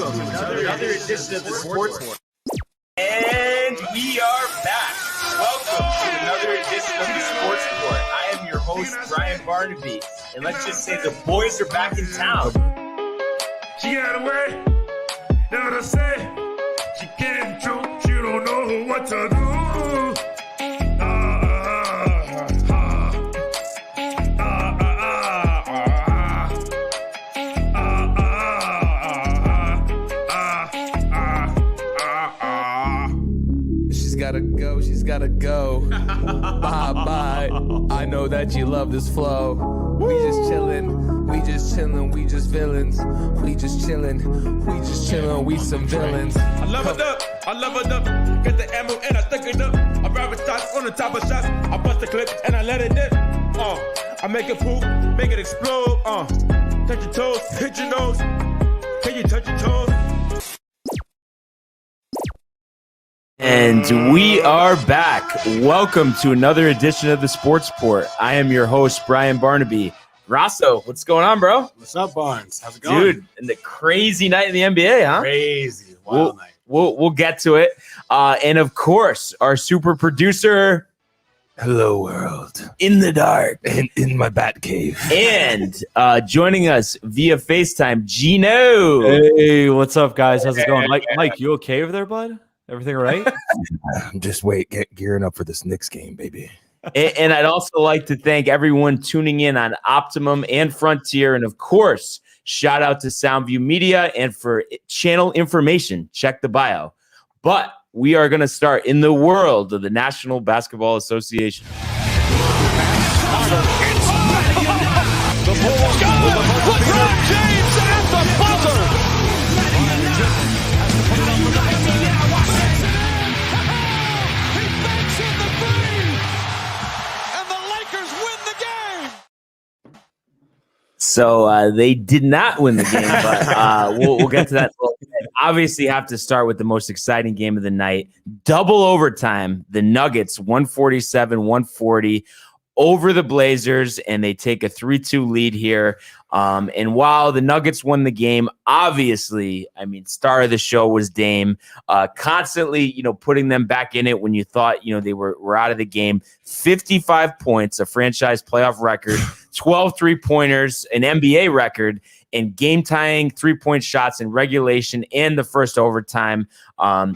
welcome to another edition of the Sports War. And we are back. Welcome to another edition of the Sports Report. I am your host, Brian Barnaby, and let's just say the boys are back in town. She got away, know what I say? She can't choke, she don't know what to do. She's gotta go. Bye. I know that you love this flow. We just chillin', we just villains. We just chillin', we some villains. I love it up, get the ammo and I stick it up. I ride with shots on the top of shots. I bust the clip and I let it dip. I make it poop, make it explode. Touch your toes, hit your nose. Can you touch your toes? And we are back. Welcome to another edition of the Sports Report. I am your host, Brian Barnaby. Rosso, what's going on, bro? What's up, Barnes? How's it going? Dude, and the crazy night in the NBA, huh? Crazy. Wild night. We'll get to it. And of course, our super producer, Hello, world. in the dark. In my bat cave. And joining us via FaceTime, Gino. Hey, what's up, guys? How's it going? Mike, you okay over there, bud? Everything all right? Just gearing up for this Knicks game, baby. And I'd also like to thank everyone tuning in on Optimum and Frontier. And of course, shout out to Soundview Media. And for channel information, check the bio. But we are going to start in the world of the National Basketball Association. LeBron James at the buzzer. So they did not win the game, but we'll get to that. Obviously, have to start with the most exciting game of the night. Double overtime. The Nuggets, 147-140 over the Blazers, and they take a 3-2 lead here. And while the Nuggets won the game, obviously, I mean, star of the show was Dame, constantly, putting them back in it when you thought, they were out of the game. 55 points, a franchise playoff record, 12 three-pointers, an NBA record, and game-tying three-point shots in regulation and the first overtime.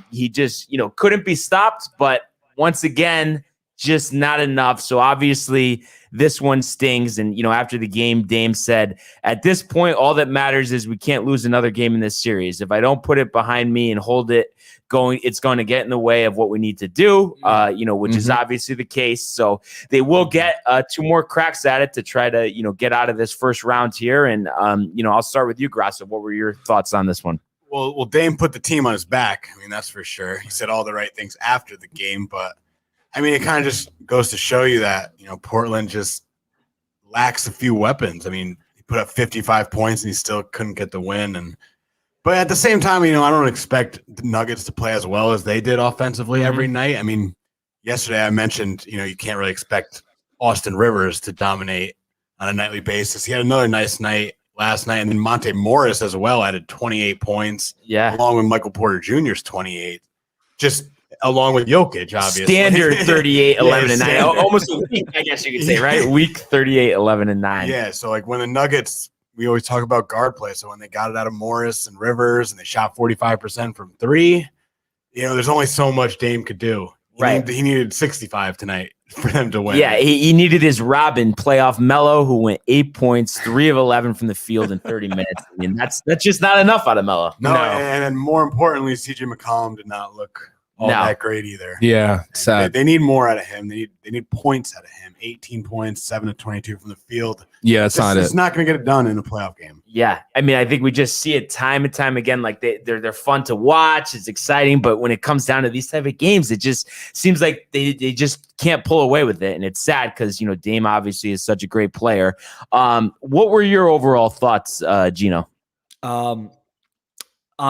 He just, couldn't be stopped, but once again, just not enough. So obviously this one stings. And, after the game, Dame said, at this point, all that matters is we can't lose another game in this series. If I don't put it behind me and hold it going, it's going to get in the way of what we need to do, which is obviously the case. So they will get 2 more cracks at it to try to, get out of this first round here. And, I'll start with you, Grasso. What were your thoughts on this one? Well, Dame put the team on his back. I mean, that's for sure. He said all the right things after the game, but I mean, it kind of just goes to show you that, Portland just lacks a few weapons. I mean, he put up 55 points and he still couldn't get the win. But at the same time, I don't expect the Nuggets to play as well as they did offensively every night. I mean, yesterday I mentioned, you can't really expect Austin Rivers to dominate on a nightly basis. He had another nice night last night. And then Monte Morris as well added 28 points. Yeah. Along with Michael Porter Jr.'s 28. Just along with Jokic, obviously. Standard 38, 11, and 9. standard. Almost a week, I guess you could say, right? Week 38, 11, and 9. Yeah, so when the Nuggets, we always talk about guard play. So when they got it out of Morris and Rivers and they shot 45% from 3, there's only so much Dame could do. He needed 65 tonight for them to win. Yeah, he needed his Robin playoff Melo, who went 8 points, 3 of 11 from the field in 30 minutes. I mean, that's just not enough out of Melo. No. And more importantly, CJ McCollum did not look all that great either. Yeah, sad. They need more out of him. They need points out of him. 18 points, 7 of 22 from the field. Yeah, it's not it. It's not going to get it done in a playoff game. Yeah, I mean, I think we just see it time and time again. Like they're fun to watch. It's exciting, but when it comes down to these type of games, it just seems like they just can't pull away with it, and it's sad because Dame obviously is such a great player. What were your overall thoughts, Gino? On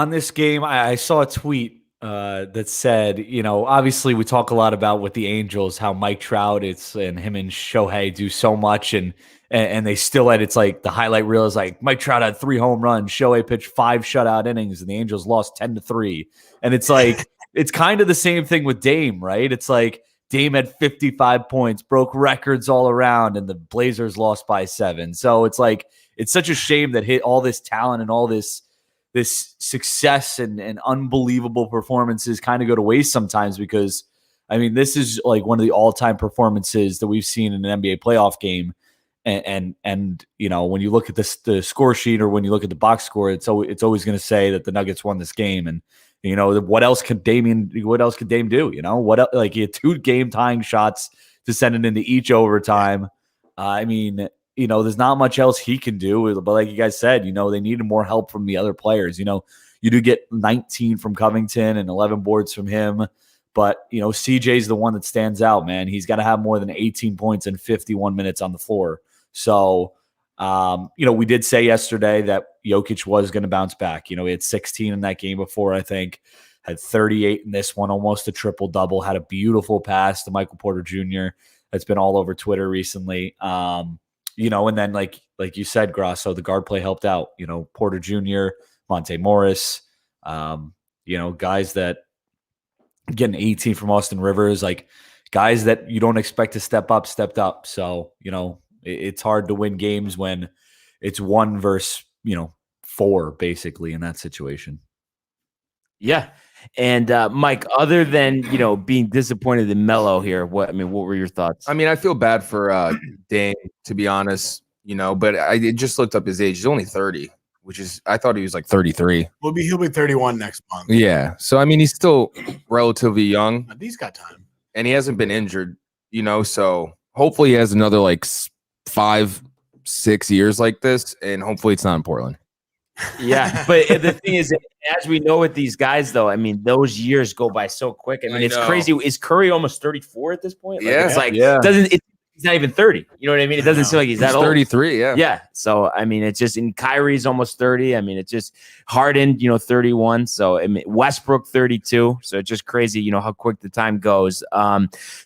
this game, I saw a tweet that said, obviously we talk a lot about with the Angels, how Mike Trout and him and Shohei do so much. And and they still had, it's like the highlight reel is like Mike Trout had 3 home runs, Shohei pitched 5 shutout innings, and the Angels lost 10-3. And it's like, it's kind of the same thing with Dame, right? It's like Dame had 55 points, broke records all around, and the Blazers lost by 7. So it's like, it's such a shame that hit all this talent and all this success and unbelievable performances kind of go to waste sometimes, because I mean, this is like one of the all-time performances that we've seen in an NBA playoff game. And you know, when you look at the score sheet, or when you look at the box score, it's always going to say that the Nuggets won this game. And you know, what else could Dame do? You know, like he had 2 game tying shots to send it into each overtime. I mean, you know, there's not much else he can do. But like you guys said, you know, they needed more help from the other players. You know, you do get 19 from Covington and 11 boards from him. But, you know, CJ's the one that stands out, man. He's got to have more than 18 points and 51 minutes on the floor. So, you know, we did say yesterday that Jokic was going to bounce back. You know, he had 16 in that game before, I think, had 38 in this one, almost a triple-double, had a beautiful pass to Michael Porter Jr. that's been all over Twitter recently. You know, and then like you said, Grasso, the guard play helped out. You know, Porter Jr., Monte Morris, you know, guys that getting 18 from Austin Rivers, like guys that you don't expect to stepped up. So, you know, it's hard to win games when it's 1 versus, you know, 4 basically in that situation. Yeah. And Mike, other than, you know, being disappointed in Melo here, what were your thoughts? I mean, I feel bad for Dame, to be honest, you know, but I just looked up his age. He's only 30, which is, I thought he was like 33. He'll be 31 next month. Yeah. So, I mean, he's still relatively young. But he's got time. And he hasn't been injured, you know, so hopefully he has another like 5-6 years like this, and hopefully it's not in Portland. Yeah, but the thing is, as we know with these guys, though, I mean, those years go by so quick. I mean, it's crazy. Is Curry almost 34 at this point? Like, yeah, it's like yeah. He's not even 30. You know what I mean? It doesn't seem like he's that old. 33, yeah. Yeah. So, I mean, it's just, and Kyrie's almost 30. I mean, it's just Harden, you know, 31. So, I mean, Westbrook 32. So, it's just crazy, you know, how quick the time goes.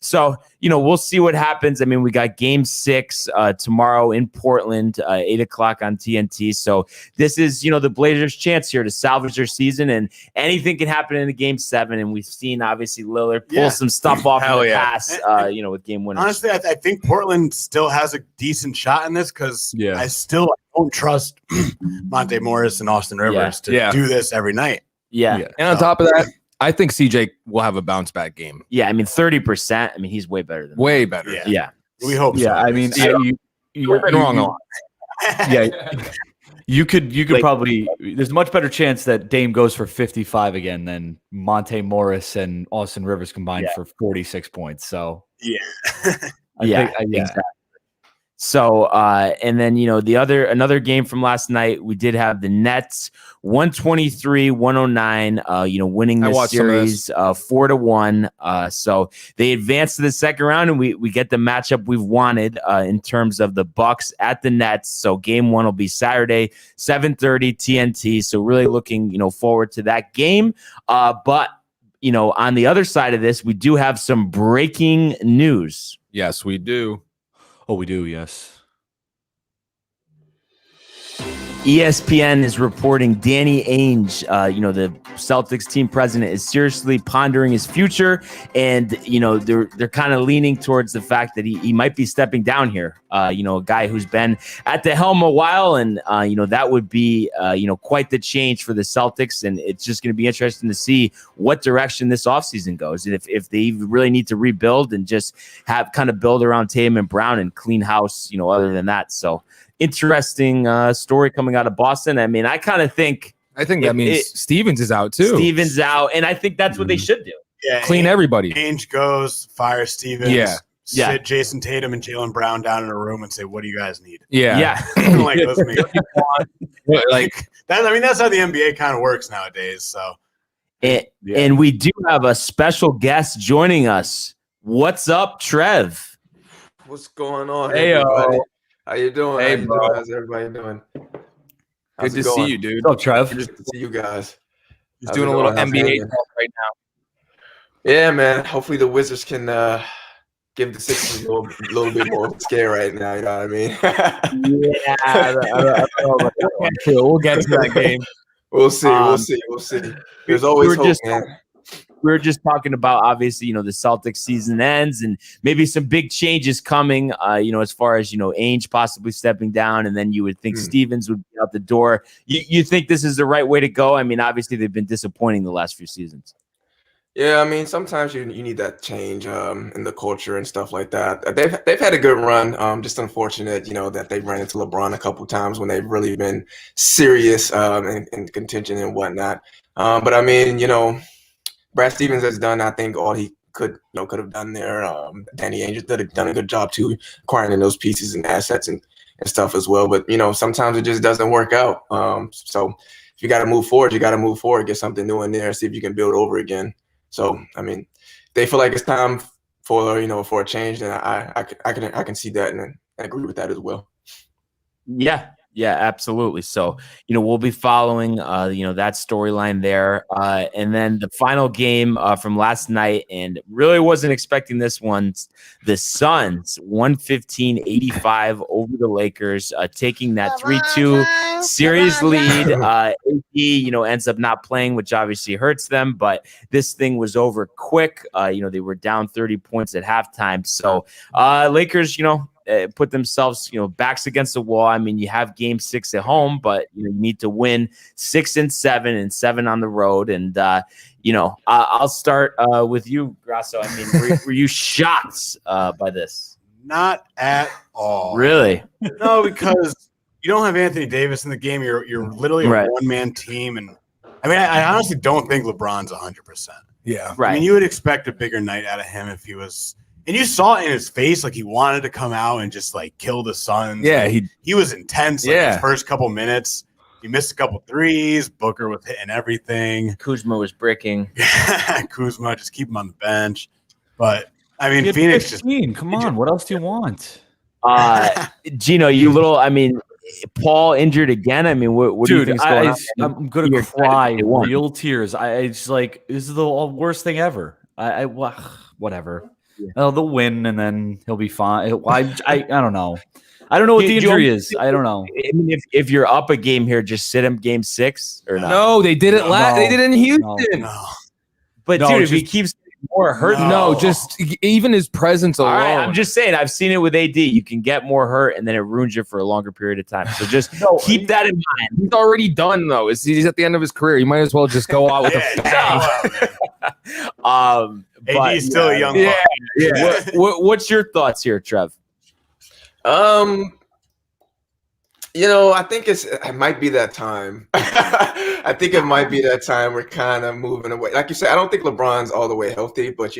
So, you know, we'll see what happens. I mean, we got game 6 tomorrow in Portland, 8 o'clock on TNT. So, this is, you know, the Blazers' chance here to salvage their season, and anything can happen in the game 7. And we've seen, obviously, Lillard pull some stuff off in the past, you know, with game winners. Honestly, I think Portland still has a decent shot in this, because I don't trust Monte Morris and Austin Rivers to do this every night. Yeah. And on top of that, I think CJ will have a bounce back game. Yeah, I mean, 30%. I mean, he's way better than way better. Yeah. We hope so. Yeah, I mean, you've been wrong a lot. Yeah. You could like, probably, there's a much better chance that Dame goes for 55 again than Monte Morris and Austin Rivers combined for 46 points. So Exactly. So, and then, you know, another game from last night, we did have the Nets 123-109, you know, winning this series 4-1. So they advanced to the second round, and we get the matchup we've wanted in terms of the Bucks at the Nets. So game 1 will be Saturday, 7:30 TNT. So really looking, you know, forward to that game. But, you know, on the other side of this, we do have some breaking news. Yes, we do. Oh, we do, yes. ESPN is reporting Danny Ainge, you know, the Celtics team president, is seriously pondering his future, and you know they're kind of leaning towards the fact that he might be stepping down here. You know, a guy who's been at the helm a while, and you know that would be you know, quite the change for the Celtics, and it's just going to be interesting to see what direction this offseason goes, and if they really need to rebuild and just have kind of build around Tatum and Brown and clean house, you know, other than that. So interesting story coming out of Boston. I mean, I think that means Stevens is out too. Stevens out, and I think that's what they should do. Yeah, clean everybody. Ainge goes, fire Stevens. Yeah. Sit Jason Tatum and Jaylen Brown down in a room and say, "What do you guys need?" Yeah. Like, let's make like that. I mean, that's how the NBA kind of works nowadays. So, and we do have a special guest joining us. What's up, Trev? What's going on? Hey, everybody? How you doing? Hey, bro. How's everybody doing? Good to see you, dude. What's up, Trev? Good to see you guys. He's doing a little NBA talk right now. Yeah, man. Hopefully the Wizards can give the Sixers a little bit more of a scare right now. You know what I mean? Yeah, I don't know about that one too. We'll get to that game. We'll see. Um, We'll see. There's always hope, man. We were just talking about, obviously, the Celtics season ends and maybe some big changes coming, as far as, Ainge possibly stepping down, and then you would think Stevens would be out the door. You think this is the right way to go? I mean, obviously they've been disappointing the last few seasons. Yeah, I mean, sometimes you need that change in the culture and stuff like that. They've had a good run. Just unfortunate, that they ran into LeBron a couple times when they've really been serious in contention and whatnot. But I mean, Brad Stevens has done, I think, all he could have done there. Danny Ainge did done a good job too, acquiring those pieces and assets and stuff as well. But sometimes it just doesn't work out. So if you got to move forward, get something new in there, see if you can build over again. So I mean, they feel like it's time for a change, and I can see that and agree with that as well. Yeah, absolutely. So, we'll be following, that storyline there. And then the final game from last night, and really wasn't expecting this one. The Suns, 115-85 over the Lakers, taking that 3-2 series lead. AD, ends up not playing, which obviously hurts them. But this thing was over quick. They were down 30 points at halftime. So Lakers, put themselves, backs against the wall. I mean, you have game 6 at home, but you need to win 6 and 7 and 7 on the road. And, I'll start with you, Grasso. I mean, were you shocked by this? Not at all. Really? No, because you don't have Anthony Davis in the game. You're literally a one-man team. And I mean, I honestly don't think LeBron's 100%. Yeah. Right. I mean, you would expect a bigger night out of him if he was. And you saw it in his face, like he wanted to come out and just like kill the Suns. Yeah, like, he was intense. His first couple minutes, he missed a couple threes. Booker was hitting everything. Kuzma was bricking. Kuzma, just keep him on the bench. But I mean, Phoenix 15. Come on, what else do you want? Gino, Paul injured again. I mean, what do you think's going on? I'm gonna cry real tears. It's like this is the worst thing ever. Whatever. Yeah. They'll win, and then he'll be fine. I don't know. I don't know what the injury is. I don't know. I mean, if you're up a game here, just sit him game 6 or not. No, they did it They did it in Houston. No. But dude, if he keeps more hurt, just even his presence alone. All right, I'm just saying. I've seen it with AD. You can get more hurt, and then it ruins you for a longer period of time. So just keep that in mind. He's already done though. He's at the end of his career. You might as well just go out with a bang. AD's still a young yeah. What's your thoughts here, Trev? I think it might be that time. I think it might be that time we're kind of moving away. Like you said, I don't think LeBron's all the way healthy, but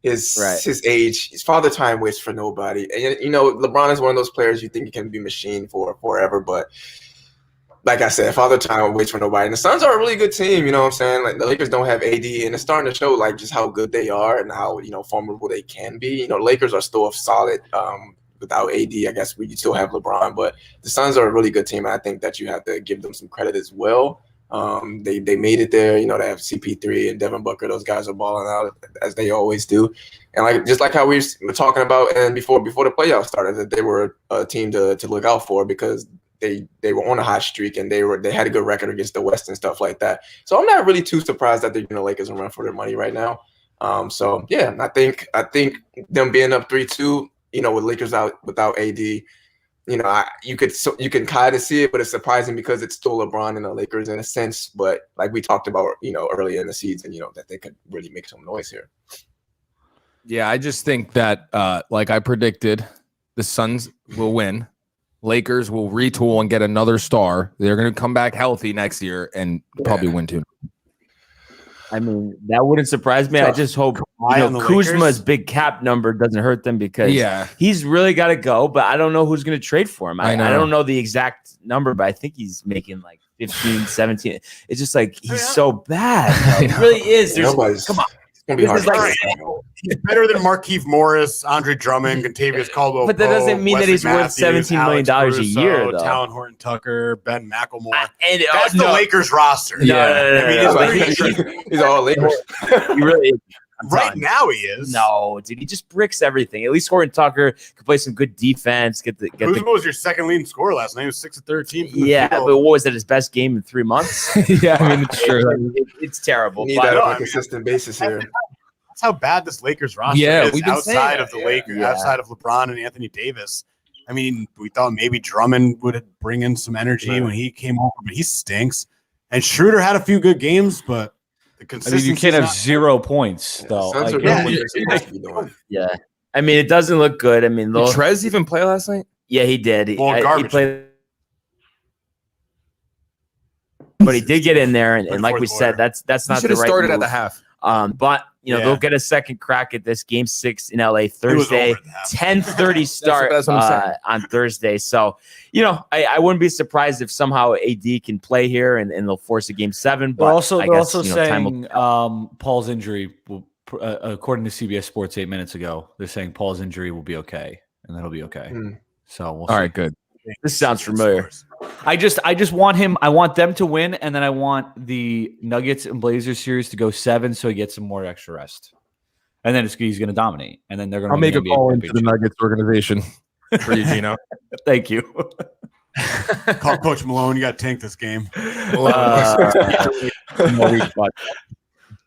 his age, his father time waits for nobody. And LeBron is one of those players you think he can be machined for forever, but like I said, father time waits for nobody. And the Suns are a really good team, you know what I'm saying? Like the Lakers don't have AD, and it's starting to show like just how good they are and how formidable they can be. Lakers are still solid without AD. I guess we still have LeBron, but the Suns are a really good team, and I think that you have to give them some credit as well. They made it there. They have CP3 and Devin Booker. Those guys are balling out as they always do. And just like how we were talking about and before the playoffs started, that they were a team to look out for because they were on a hot streak and they had a good record against the West and stuff like that. So I'm not really too surprised that the Lakers are running for their money right now. So yeah, I think them being up 3-2, with Lakers out without AD, you can kind of see it, but it's surprising because it's still LeBron and the Lakers in a sense. But like we talked about, earlier in the season, that they could really make some noise here. Yeah, I just think that, like I predicted, the Suns will win. Lakers will retool and get another star. They're going to come back healthy next year and probably win too. I mean, that wouldn't surprise me. I just hope Kuzma's big cap number doesn't hurt them because he's really got to go. But I don't know who's going to trade for him. I don't know the exact number, but I think he's making like 15, 17. It's just like he's so bad. It really is. Come on. Be hard he's better than Markieff Morris, Andre Drummond, Contavious Caldwell. But that doesn't mean Wesley that he's worth $17 million a year, though. Talon Horton Tucker, Ben McLemore. That's the Lakers roster. No. He's all Lakers. He really is. Right now he is. No, dude, he just bricks everything. At least Horton Tucker can play some good defense. Kuzma was your second leading scorer last night. He was 6 of 13. Yeah, but what was that? His best game in 3 months? Yeah, I mean, it's true. It's terrible. Need But that on a consistent basis here. That's how bad this Lakers roster is we've been saying outside that, of the Lakers, outside of LeBron and Anthony Davis. I mean, we thought maybe Drummond would bring in some energy when he came over, but he stinks. And Schroeder had a few good games, but the I consistency. mean, you can't have 0 points though. Suns are Like, doing what they're supposed to be doing. yeah, I mean, it doesn't look good. I mean, Did Trez even play last night? yeah, he did. Well, He garbage. played, but he did get in there, and like we said, that's He not should the have right started at move. the half. But Yeah. they'll get a second crack at this game 6 in LA It was Thursday, over at the half. 10:30 start that's what I'm saying. on Thursday. So, I wouldn't be surprised if somehow AD can play here and they'll force a game 7. But they're also I they're guess, also time will saying Paul's injury will, according to CBS Sports 8 minutes ago, they're saying Paul's injury will be okay, and that'll be okay. So we'll see. All right, good. This sounds familiar. I just want him. I want them to win, and then I want the Nuggets and Blazers series to go 7, so he gets some more extra rest. And then he's going to dominate, and then they're going to. I'll make a call into the Nuggets organization for you, Gino. Thank you. Call Coach Malone. You got to tank this game.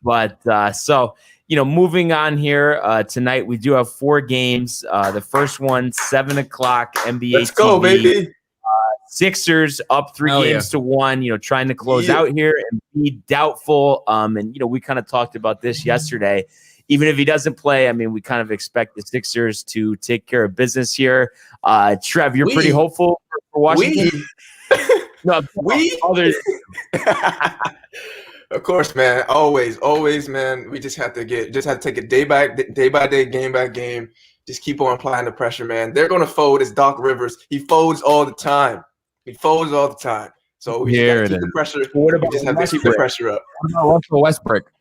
But so moving on here tonight, we do have 4 games. The first one 7 o'clock NBA. Let's go, TV. baby. Sixers up 3 Hell games to 1. Trying to close out here and be doubtful. And we kind of talked about this yesterday. Even if he doesn't play, I mean, we kind of expect the Sixers to take care of business here. Trev, you're pretty hopeful for Washington. No, others. Of course, man. Always, man. We just have to take it day by day, game by game. Just keep on applying the pressure, man. They're gonna fold. It's Doc Rivers. He folds all the time. So we just gotta keep the pressure. We just have to keep the pressure up. Russell Westbrook.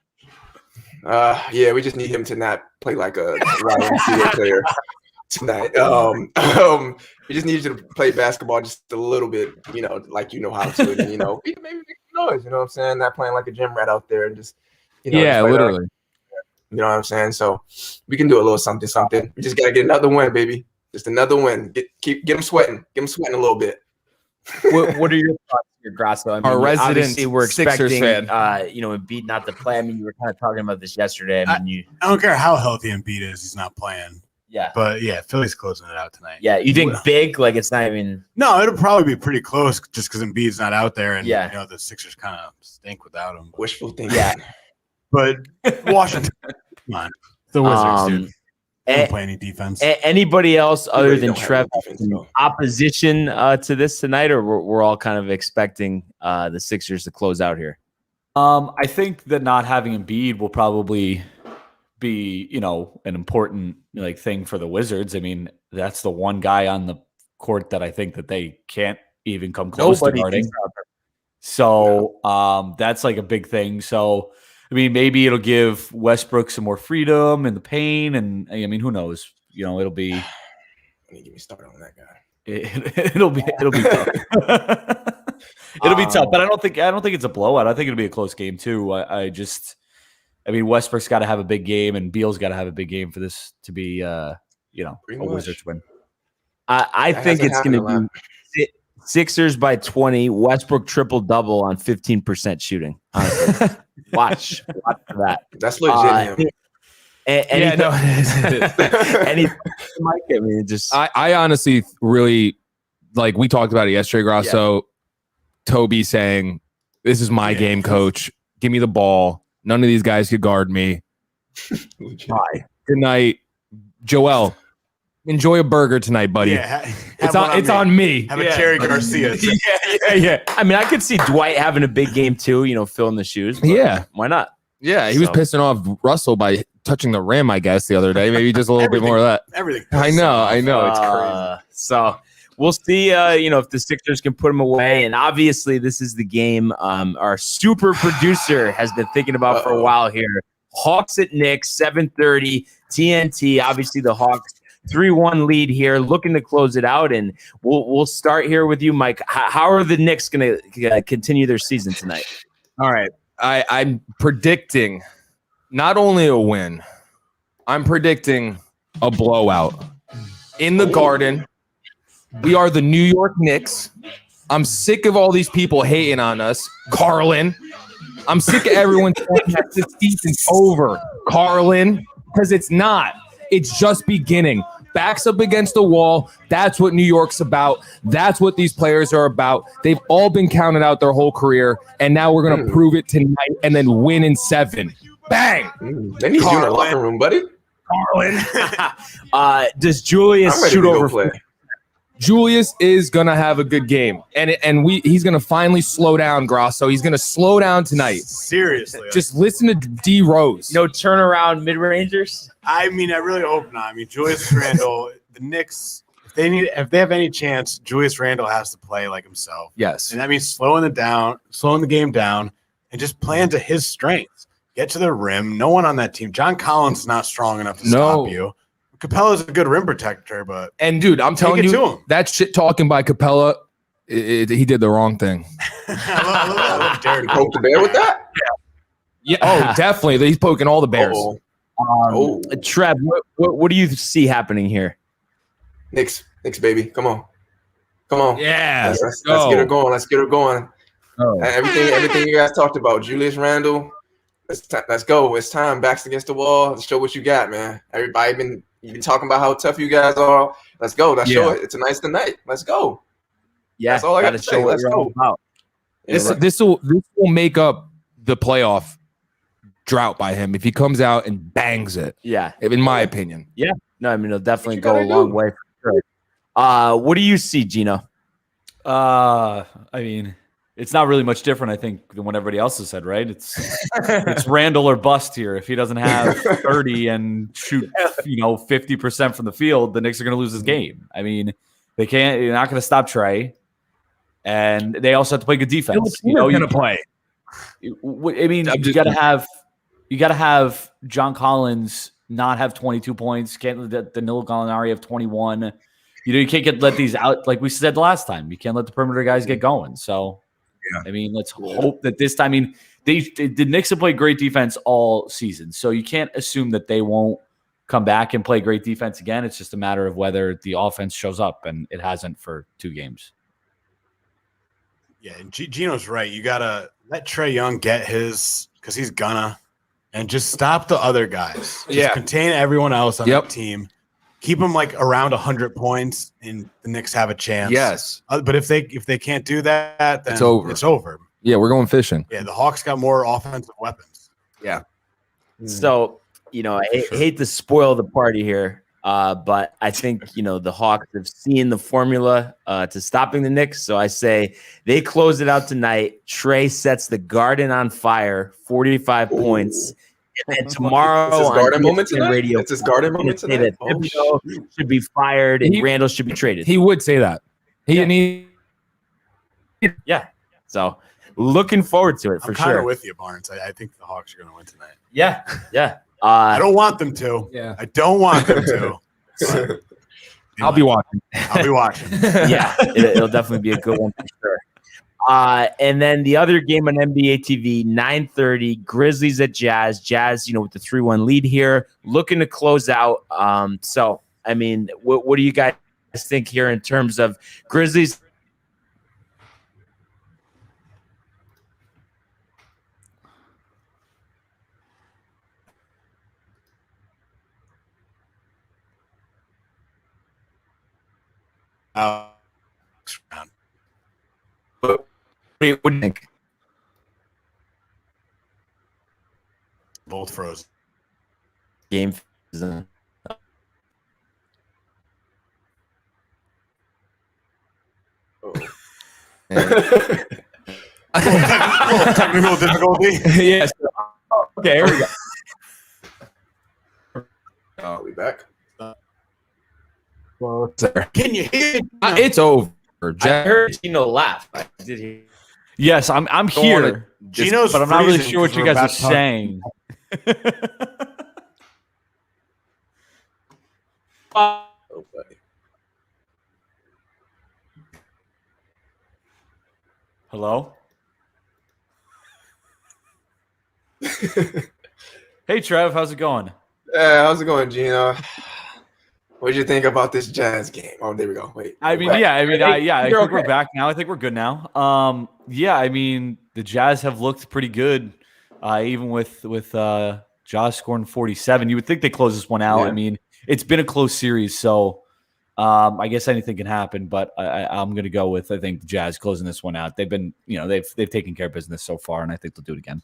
Yeah, we just need him to not play like a YMCA player tonight. We just need you to play basketball just a little bit, like how to, and, maybe make some noise. You know what I'm saying? Not playing like a gym rat out there and just, Yeah, just literally. You know what I'm saying? So we can do a little something. We just gotta get another win, baby. Just another win. Get them sweating. Get them sweating a little bit. What are your thoughts here, Grasso? I mean, Our resident obviously we're Sixers expecting, fan. Embiid not to play. I mean, you were kind of talking about this yesterday. I mean, I don't care how healthy Embiid is. He's not playing. yeah. But, yeah, Philly's closing it out tonight. Yeah, you think big? Like it's not even. No, it'll probably be pretty close just because Embiid's not out there. And, Yeah. the Sixers kind of stink without him. Wishful thinking. Yeah. But Washington, come on. The Wizards, dude. They don't play any defense. Anybody else other really than don't have Trev any defense, though. opposition to this tonight, or we're all kind of expecting the Sixers to close out here? I think that not having Embiid will probably be, an important thing for the Wizards. I mean, that's the one guy on the court that I think that they can't even come close to guarding. So that's like a big thing. So I mean, maybe it'll give Westbrook some more freedom in the paint, and I mean, who knows? It'll be. Get me started on that guy. It'll be tough. It'll be tough, but I don't think it's a blowout. I think it'll be a close game too. I mean, Westbrook's got to have a big game, and Beal's got to have a big game for this to be, a Wizards win. I think it's going to be Sixers by 20. Westbrook triple-double on 15% shooting. Honestly. Watch for that. That's legit. Mike, I mean, just I honestly really we talked about it yesterday, Grasso. Yeah. Toby saying, "This is my game, coach. Give me the ball. None of these guys could guard me." Bye. Good night, Joel. Enjoy a burger tonight, buddy. Yeah, it's on me. Have a Cherry Garcia. Yeah. I mean, I could see Dwight having a big game too, filling the shoes. Yeah. Why not? Yeah, he was pissing off Russell by touching the rim, I guess, the other day. Maybe just a little bit more of that. Everything. I know. It's crazy. So we'll see, if the Sixers can put them away. And obviously, this is the game our super producer has been thinking about for a while here. Hawks at Knicks, 7:30, TNT. Obviously, the Hawks 3-1 lead here, looking to close it out. And we'll start here with you, Mike. How are the Knicks going to continue their season tonight? All right. I'm predicting not only a win, I'm predicting a blowout in the Garden. We are the New York Knicks. I'm sick of all these people hating on us. Carlin. I'm sick of everyone saying that this season's over. Carlin. Because it's not. It's just beginning. Backs up against the wall. That's what New York's about. That's what these players are about. They've all been counted out their whole career, and now we're going to prove it tonight and then win in 7. Bang! They need you in the locker room, buddy. Carlin. Does Julius shoot over? Julius is gonna have a good game, and he's gonna finally slow down, Grosso. He's gonna slow down tonight. Seriously, just listen to D Rose. No turnaround mid rangers. I mean, I really hope not. I mean, Julius Randle, the Knicks, if they have any chance, Julius Randle has to play like himself. Yes, and that means slowing the game down, and just playing to his strengths. Get to the rim. No one on that team. John Collins is not strong enough to stop you. Capella's a good rim protector, but dude, I'm telling you, that shit talking by Capella, he did the wrong thing. I love Derek. Poke the bear with that? Yeah. Oh, definitely. He's poking all the bears. Trev, what do you see happening here? Knicks, baby. Come on. Yeah. Let's get her going. Let's get her going. Everything you guys talked about, Julius Randle. Let's go. It's time. Backs against the wall. Let's show what you got, man. You've been talking about how tough you guys are. Let's go. Let's show it. It's a nice tonight. Let's go. Yeah, that's all I got to say. Let's go. This will make up the playoff drought by him if he comes out and bangs it. Yeah, in my opinion. Yeah, no, I mean it'll definitely go a long way for sure. What do you see, Gino? I mean, it's not really much different, I think, than what everybody else has said, right? It's Randall or bust here. If he doesn't have 30 and shoot, 50% from the field, the Knicks are going to lose this game. I mean, they can't. You're not going to stop Trey, and they also have to play good defense. You're going to play. I mean, you got to have John Collins not have 22 points. Can't let Danilo Gallinari have 21. You can't let these out. Like we said last time, you can't let the perimeter guys get going. So. Yeah. I mean, let's hope that this time. I mean, the Knicks have played great defense all season, so you can't assume that they won't come back and play great defense again. It's just a matter of whether the offense shows up, and it hasn't for 2 games. Yeah, and Gino's right. You gotta let Trae Young get his because he's gonna, and just stop the other guys. Just contain everyone else on the team. Keep them like around 100 points, and the Knicks have a chance. Yes, but if they can't do that, then it's over. It's over. Yeah, we're going fishing. Yeah, the Hawks got more offensive weapons. Yeah. So I hate to spoil the party here, but I think the Hawks have seen the formula to stopping the Knicks. So I say they close it out tonight. Trey sets the Garden on fire, 45 points. And tomorrow it's his Garden moment tonight. Radio, it's his Garden moment tonight. That should be fired and Randall should be traded. He would say that. Yeah. So looking forward to it for sure. I'm kind of with you, Barnes. I think the Hawks are going to win tonight. Yeah. Yeah. I don't want them to. Yeah. I don't want them to. I'll be watching. I'll be watching. Yeah. It'll definitely be a good one for sure. And then the other game on NBA TV, 9:30, Grizzlies at Jazz. Jazz, with the 3-1 lead here, looking to close out. So, I mean, what do you guys think here in terms of Grizzlies? What do you think? Both froze. Game. Technical difficulty. Yes. Okay, here we go. Are we back? Well, can you hear it? It's over. I heard Gino laugh. I did hear. Yes, I'm here. Gino's but I'm not really freezing sure what you guys are about to talk. saying. Oh, buddy. Hello? Hey, Trev, how's it going? How's it going, Gino? What did you think about this Jazz game? Oh, there we go. Wait. I think we're back now. I think we're good now. Yeah, I mean, the Jazz have looked pretty good, even with Josh scoring 47. You would think they close this one out. Yeah. I mean, it's been a close series, so I guess anything can happen. But I'm going to go with, I think, the Jazz closing this one out. They've been, they've taken care of business so far, and I think they'll do it again.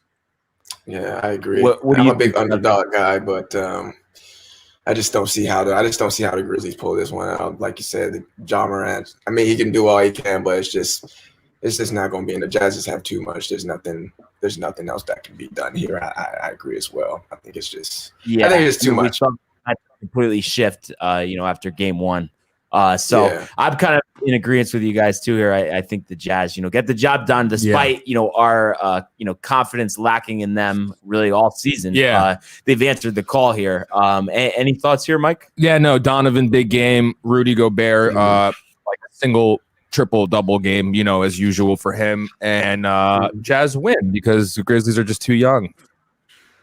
Yeah, I agree. What I'm a big underdog guy, but I just don't see how the Grizzlies pull this one out. Like you said, Ja Morant. I mean, he can do all he can, but it's just not going to be. And the Jazz just have too much. There's nothing else that can be done here. I agree as well. I think it's just I think it's too much. Completely shift, after game one. I'm kind of in agreement with you guys too here. I think the Jazz, get the job done despite, our, confidence lacking in them really all season. Yeah. They've answered the call here. Any thoughts here, Mike? Yeah, no, Donovan, big game. Rudy Gobert, like a single, triple, double game, as usual for him. And Jazz win because the Grizzlies are just too young.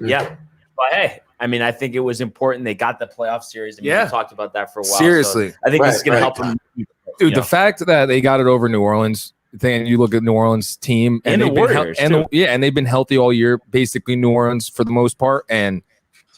Yeah. But hey, I mean, I think it was important. They got the playoff series. We talked about that for a while. Seriously. So I think this is going to help them. Dude, the fact that they got it over New Orleans, then you look at New Orleans team and the Warriors, and they've been healthy all year, basically New Orleans for the most part. And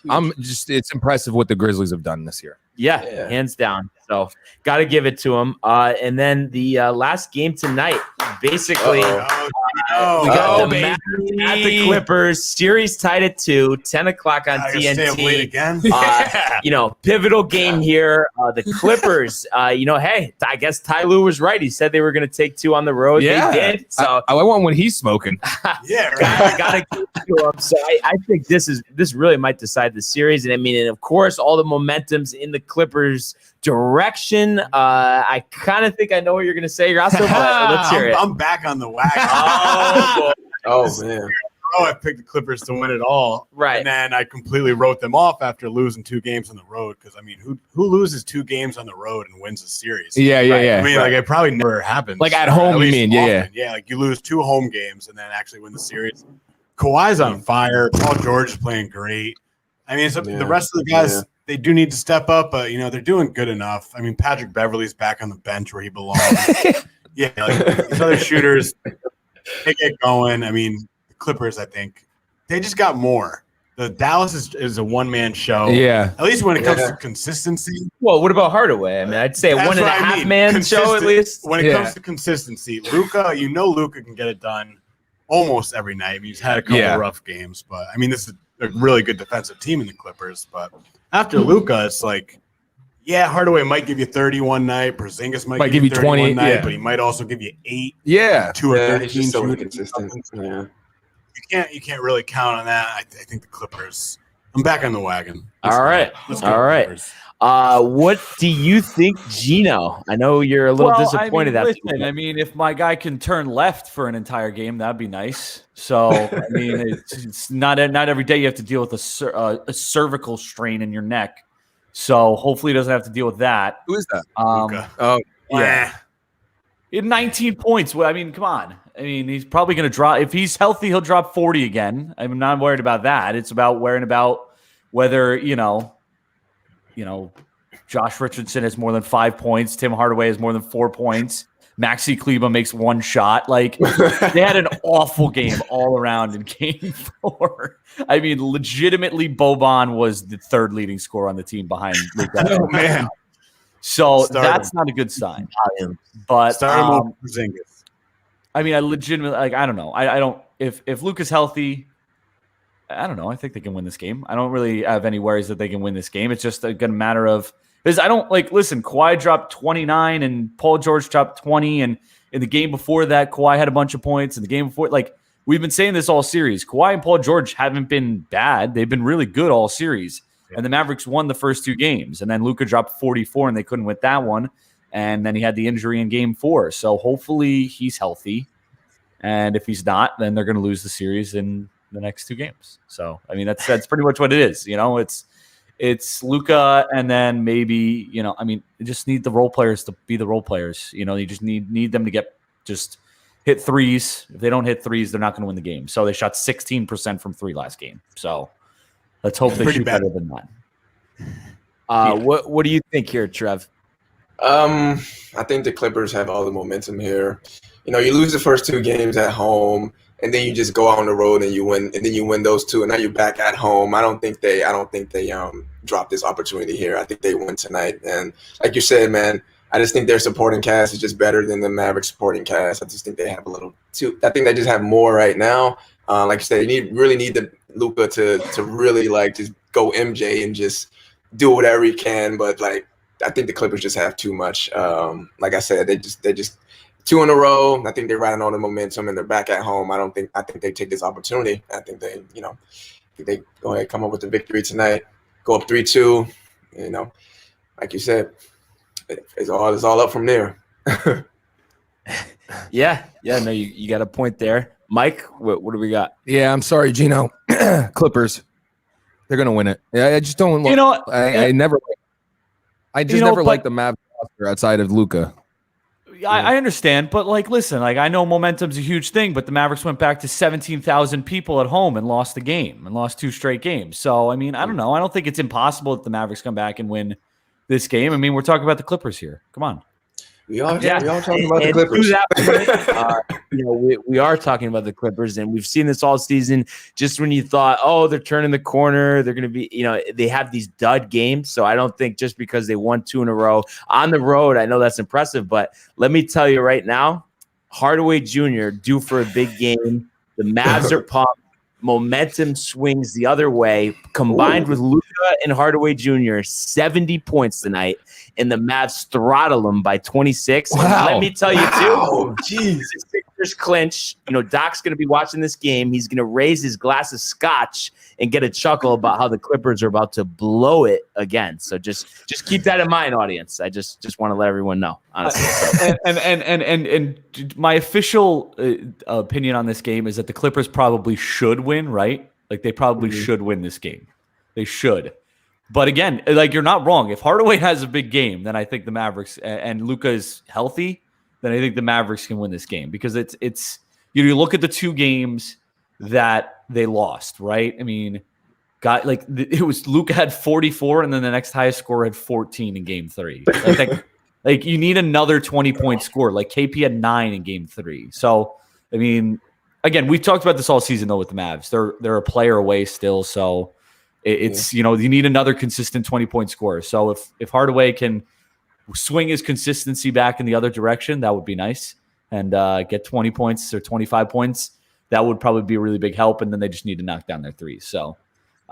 it's impressive what the Grizzlies have done this year. Yeah, hands down. So got to give it to them. And then the last game tonight, basically, we got the Mavs at the Clippers. Series tied at 2, 10 o'clock on TNT. Stay up late again. Pivotal game here. The Clippers, hey, I guess Ty Lue was right. He said they were going to take 2 on the road. Yeah. They did. So I want when he's smoking. Yeah, right. Got to give it to him. So I think this really might decide the series. And I mean, and of course, all the momentum's in the Clippers' direction. I kind of think I know what you're going to say. You're also, let's hear it. I'm back on the wagon. Oh man. I picked the Clippers to win it all. Right. And then I completely wrote them off after losing 2 games on the road. Because, I mean, who loses 2 games on the road and wins a series? Yeah. I mean, like, it probably never happens. Like at home, you mean? Yeah. Yeah, like you lose 2 home games and then actually win the series. Kawhi's on fire. Paul George is playing great. I mean, the rest of the guys, they do need to step up, but, they're doing good enough. I mean, Patrick Beverly's back on the bench where he belongs. Yeah, like these other shooters, they get going. I mean, the Clippers, I think, they just got more. The Dallas is a one-man show. Yeah. At least when it comes to consistency. Well, what about Hardaway? I mean, I'd say That's 1.5 man show at least. When it comes to consistency, Luka, Luka can get it done almost every night. I mean, he's had a couple of rough games, but I mean, this is a really good defensive team in the Clippers. But after Luka, it's like, Hardaway might give you 30 one night. Porzingis might give you 20 one night, but he might also give you 8. Yeah. 2 or 13. He's just so inconsistent. Yeah. You can't really count on that. I think the Clippers. I'm back on the wagon. All right. Clippers. What do you think, Gino? I know you're a little disappointed. I mean, if my guy can turn left for an entire game, that'd be nice. So, I mean, it's not every day you have to deal with a cervical strain in your neck. So hopefully he doesn't have to deal with that. Who is that? Oh, yeah. In 19 points. Well, I mean, come on. I mean, he's probably going to drop. If he's healthy, he'll drop 40 again. I'm not worried about that. It's about worrying about whether, Josh Richardson has more than 5 points. Tim Hardaway has more than 4 points. Maxi Kleber makes 1 shot. Like, they had an awful game all around in game 4. I mean, legitimately, Boban was the 3rd leading scorer on the team behind Luka. Oh, man. So that's not a good sign. But Porzingis. I mean, I legitimately, I don't know. I don't, if Luka's healthy, I don't know. I think they can win this game. I don't really have any worries that they can win this game. It's just a matter of, because I don't listen, Kawhi dropped 29 and Paul George dropped 20. And in the game before that, Kawhi had a bunch of points. In the game before, we've been saying this all series. Kawhi and Paul George haven't been bad. They've been really good all series. And the Mavericks won the first 2 games. And then Luka dropped 44 and they couldn't win that one. And then he had the injury in game 4. So hopefully he's healthy. And if he's not, then they're going to lose the series in the next 2 games. So, I mean, that's pretty much what it is. It's Luka, and then maybe, I mean, you just need the role players to be the role players. You just need them to hit threes. If they don't hit threes, they're not going to win the game. So they shot 16% from 3 last game. So Let's hope they pretty shoot bad. better than that. What do you think here, Trev? I think the Clippers have all the momentum here. You know, you lose the first 2 games at home, and then you just go out on the road and you win, and then you win those 2, and now you're back at home. I don't think they drop this opportunity here. I think they win tonight. And like you said, man, I just think their supporting cast is just better than the Mavericks supporting cast. I just think they have a little too. I think they just have more right now. Like you said, you really need the Luka to really like just go MJ and just do whatever he can. But like, I think the Clippers just have too much. Like I said, they just 2 in a row. I think they're riding on the momentum and they're back at home. I think they take this opportunity. I think they go ahead, come up with the victory tonight, go up 3-2. You know, like you said, it's all up from there. Yeah. No, you got a point there, Mike. What do we got? Yeah, I'm sorry, Gino. Clippers, they're gonna win it. Yeah, I just don't. You know, I never liked the Mavs roster outside of Luka. I understand, but like, listen, like I know momentum's a huge thing, but the Mavericks went back to 17,000 people at home and lost the game and lost 2 straight games. So I mean, I don't know. I don't think it's impossible that the Mavericks come back and win this game. I mean, we're talking about the Clippers here. Come on. We are talking about the Clippers. To that point, we are talking about the Clippers, and we've seen this all season. Just when you thought, oh, they're turning the corner, they're going to be, they have these dud games. So I don't think just because they won 2 in a row on the road, I know that's impressive. But let me tell you right now, Hardaway Jr. due for a big game. The Mavs are pumped. Momentum swings the other way. Combined with Luka and Hardaway Jr., 70 points tonight, and the Mavs throttle them by 26. Wow. And let me tell you, Wow. too, the Sixers clinch. Doc's going to be watching this game. He's going to raise his glass of scotch and get a chuckle about how the Clippers are about to blow it again. So just keep that in mind, audience. I just want to let everyone know, honestly. And my official opinion on this game is that the Clippers probably should win, right? Like they probably should win this game. They should. But again, like you're not wrong. If Hardaway has a big game, then I think the Mavericks and Luka is healthy, then I think the Mavericks can win this game because it's you look at the 2 games that they lost, right? I mean, it was Luka had 44 and then the next highest score had 14 in game 3. Like you need another 20-point score. Like KP had 9 in game 3. So, I mean, again, we've talked about this all season though with the Mavs. They're a player away still, so it's you need another consistent 20-point score. So if Hardaway can swing his consistency back in the other direction, that would be nice, and get 20 points or 25 points. That would probably be a really big help, and then they just need to knock down their threes. So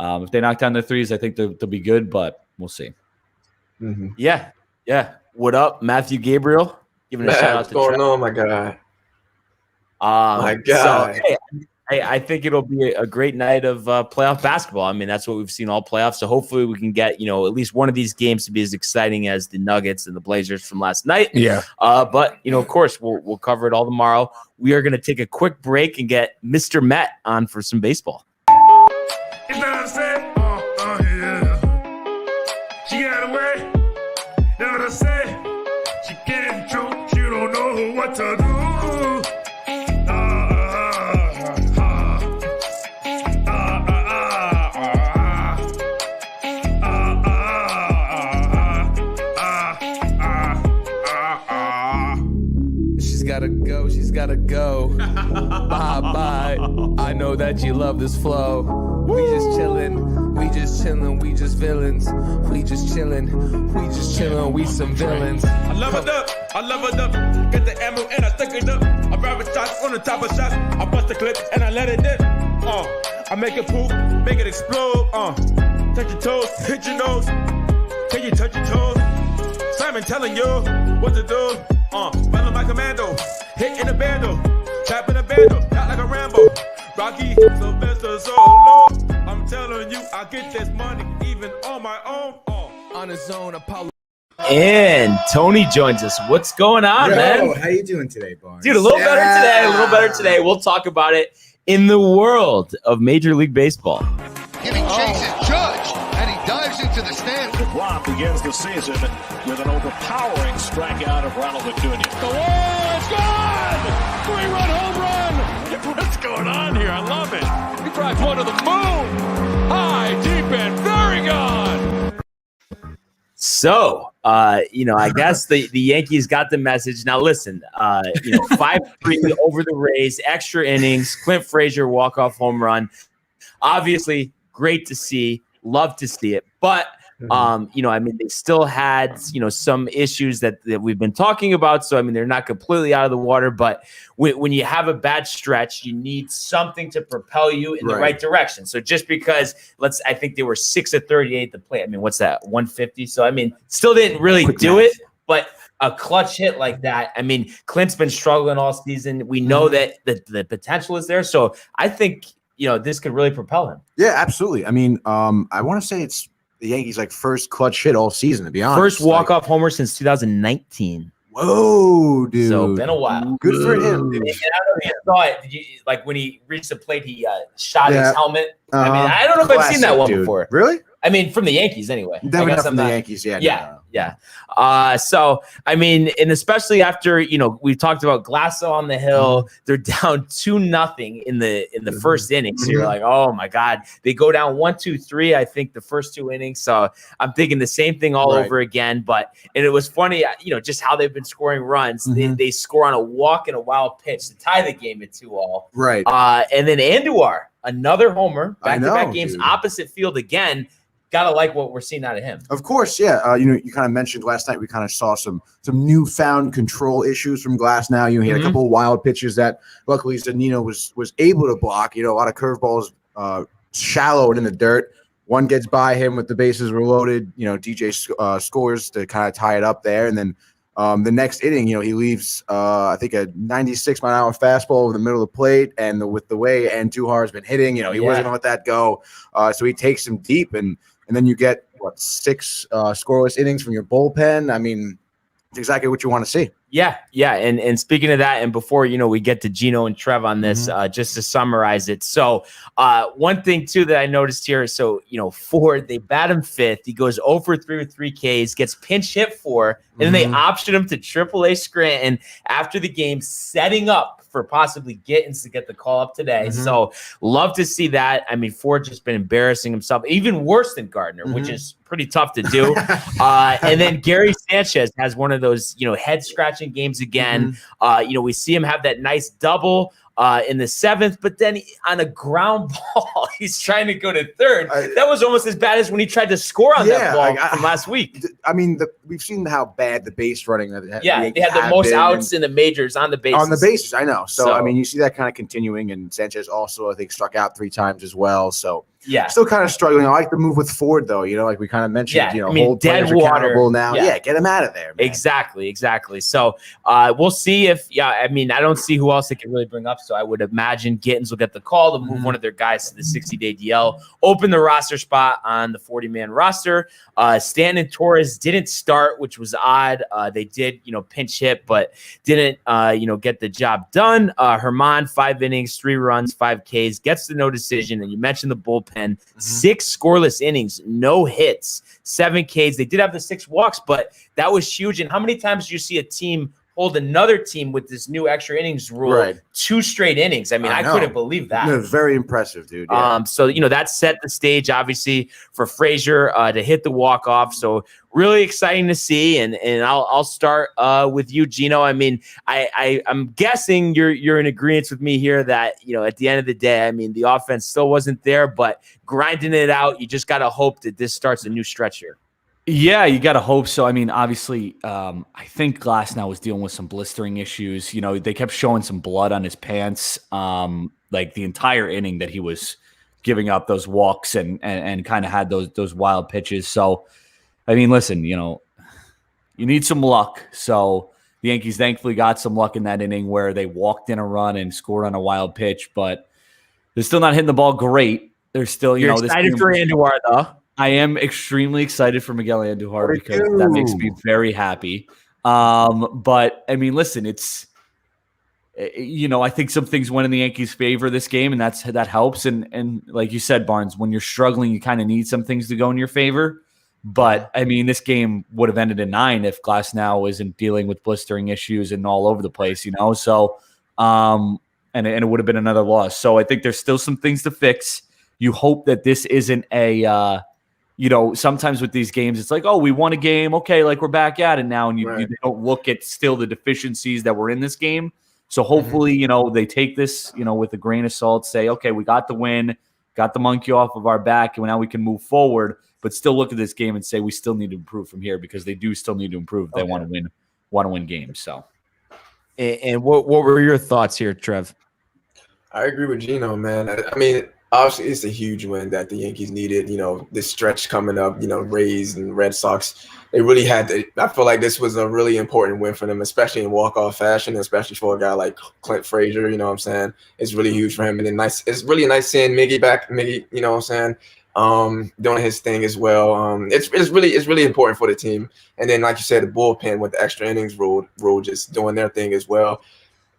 if they knock down their threes, I think they'll be good, but we'll see. Mm-hmm. Yeah. What up, Matthew Gabriel? Giving a shout out What's to going Trev. on, my guy? My God. So, hey, I think it'll be a great night of playoff basketball. I mean, that's what we've seen all playoffs. So hopefully we can get, at least one of these games to be as exciting as the Nuggets and the Blazers from last night. Yeah. But, of course, we'll cover it all tomorrow. We are going to take a quick break and get Mr. Met on for some baseball. You know what I'm saying? Yeah. She got away. You know what I'm saying? She can't joke. She don't know what to do. She's gotta go. Bye. I know that you love this flow. We just chillin', we just villains. We just chillin', we some villains. I love it up. Get the ammo and I stick it up. I grab shots on the top of shots. I bust the clip and I let it dip. I make it poop, make it explode. Touch your toes, hit your nose. Can you touch your toes? Simon telling you what to do. Follow my commando, hit in the bando, tap in the bando, not like a Rambo. Rocky, Sylvester, Solo. I'm telling you, I get this money even on my own. On his own, Apollo. And Tony joins us. What's going on, man? How you doing today, Barnes? Dude, a little better today. We'll talk about it in the world of Major League Baseball. Giving chases Judge, and he dives into the stand. Rock begins the season with an overpowering strikeout of Ronald Acuna. The wall is gone! 3-run home run! What's going on here? I love it. He drives one to the moon. High, deep So, I guess the Yankees got the message. Now, listen, 5-3 over the Rays, extra innings, Clint Frazier walk-off home run. Obviously, great to see. Love to see it. But, they still had, some issues that we've been talking about. So, they're not completely out of the water. But when you have a bad stretch, you need something to propel you in the right direction. So just because I think they were 6 of 38 to play. What's that? 150. So, still didn't really do it. But a clutch hit like that. Clint's been struggling all season. We know that the potential is there. So I think, this could really propel him. Yeah, absolutely. I want to say it's the Yankees' first clutch hit all season, to be honest. First walk-off homer since 2019. Whoa, dude. So been a while. Good for him. Dude. And I don't know if you saw it. Did you, when he reached the plate, he shot his helmet. I don't know if I've seen that one before. Really? From the Yankees anyway. Definitely not from the Yankees, yeah. Yeah. So, and especially after, we talked about Glasso on the hill, they're down 2-0 in the first inning. So you're like, oh my God. They go down 1-2-3, I think, the first 2 innings. So I'm thinking the same thing all over again. And it was funny, just how they've been scoring runs. They score on a walk and a wild pitch to tie the game at 2-2. Right. And then Andujar, another homer, back-to-back games, opposite field again. Gotta like what we're seeing out of him. Of course, yeah. You kind of mentioned last night we kind of saw some newfound control issues from Glass. Now he had a couple of wild pitches that luckily Zunino was able to block. A lot of curveballs shallow and in the dirt. One gets by him with the bases were loaded. DJ scores to kind of tie it up there, and then the next inning, he leaves I think a 96-mile-an-hour fastball over the middle of the plate, and with the way Andujar has been hitting, he wasn't gonna let that go. So he takes him deep, and then you get 6 scoreless innings from your bullpen. It's exactly what you want to see. Yeah. And speaking of that, and before we get to Gino and Trev on this, just to summarize it. So one thing too that I noticed here. So Ford, they bat him 5th. He goes 0 for 3 with 3 Ks, gets pinch hit for, and then they option him to AAA Scranton after the game, setting up for possibly Gittins to get the call up today. So love to see that. Ford just been embarrassing himself, even worse than Gardner, which is pretty tough to do. And then Gary Sanchez has one of those, head scratching games again. We see him have that nice double in the 7th, but then on a ground ball, he's trying to go to 3rd. That was almost as bad as when he tried to score on that ball from last week. We've seen how bad the base running. They had the most outs in the majors on the bases. On the bases, I know. So you see that kind of continuing, and Sanchez also, I think, struck out 3 times as well. So still kind of struggling. I like the move with Ford, though. Like we kind of mentioned. Hold dead players water accountable now. Yeah, get him out of there, man. Exactly. So we'll see if. I don't see who else they can really bring up. So I would imagine Gittins will get the call to move one of their guys to the 60-day DL, open the roster spot on the 40-man roster. Stanton Torres didn't start, which was odd. They did, pinch hit, but didn't, get the job done. Herman, 5 innings, 3 runs, 5 Ks, gets the no decision. And you mentioned the bullpen, 6 scoreless innings, no hits, 7 Ks. They did have the 6 walks, but that was huge. And how many times do you see a team hold another team with this new extra innings rule, 2 straight innings? I couldn't believe that. It was very impressive, dude. Yeah. So that set the stage, obviously, for Frazier to hit the walk-off. So really exciting to see. And I'll start with you, Gino. I'm guessing you're in agreement with me here that, at the end of the day, the offense still wasn't there, but grinding it out, you just got to hope that this starts a new stretch here. Yeah, you got to hope so. Obviously, I think Glass now was dealing with some blistering issues. They kept showing some blood on his pants, like the entire inning that he was giving up those walks and kind of had those wild pitches. So, listen, you need some luck. So the Yankees thankfully got some luck in that inning where they walked in a run and scored on a wild pitch, but they're still not hitting the ball great. They're still, You're excited for Andujar, though. I am extremely excited for Miguel Andujar because that makes me very happy. But listen, it's I think some things went in the Yankees' favor this game, and that helps. And like you said, Barnes, when you're struggling, you kind of need some things to go in your favor. But this game would have ended in 9 if Glasnow isn't dealing with blistering issues and all over the place, So, and it would have been another loss. So I think there's still some things to fix. You hope that this isn't a you know, sometimes with these games, it's like, oh, we won a game. Okay, like we're back at it now. And you don't look at still the deficiencies that were in this game. So hopefully, you know, they take this, you know, with a grain of salt, say, okay, we got the win, got the monkey off of our back, and now we can move forward, but still look at this game and say we still need to improve from here because they do still need to improve if they want to win games. So, and what were your thoughts here, Trev? I agree with Gino, man. I mean, obviously, it's a huge win that the Yankees needed. You know, this stretch coming up, you know, Rays and Red Sox, they really had to. I feel like this was a really important win for them, especially in walk-off fashion, especially for a guy like Clint Frazier. You know what I'm saying? It's really huge for him. And then it's really nice seeing Miggy back. Miggy, you know what I'm saying? Doing his thing as well. It's really important for the team. And then, like you said, the bullpen with the extra innings rule just doing their thing as well.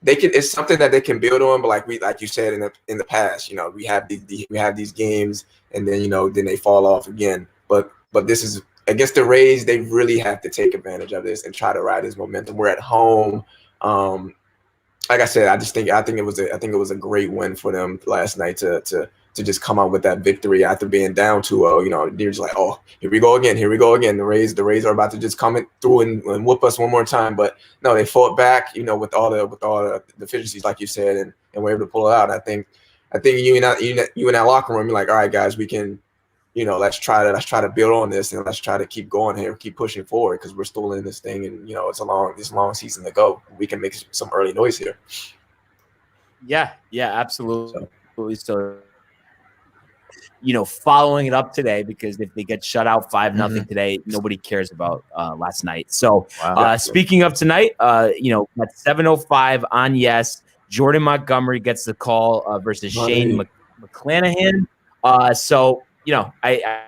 It's something that they can build on, but like you said in the past, you know, we have these games, and then then they fall off again. But this is against the Rays. They really have to take advantage of this and try to ride this momentum. We're at home. Like I said, I think it was a great win for them last night to just come out with that victory after being down 2-0. You know, they're just like, oh, here we go again. The Rays are about to just come through and whoop us one more time. But no, they fought back, you know, with all the deficiencies, like you said, and were able to pull it out. I think you in that locker room, you're like, all right, guys, we can, you know, let's try to build on this and let's try to keep going here, keep pushing forward because we're still in this thing, and you know, it's a long season to go. We can make some early noise here. Yeah, absolutely. So, you know, following it up today, because if they get shut out 5-0 today, nobody cares about last night. So speaking of tonight, you know, at 7:05 on Yes, Jordan Montgomery gets the call versus Shane McClanahan. So, you know, I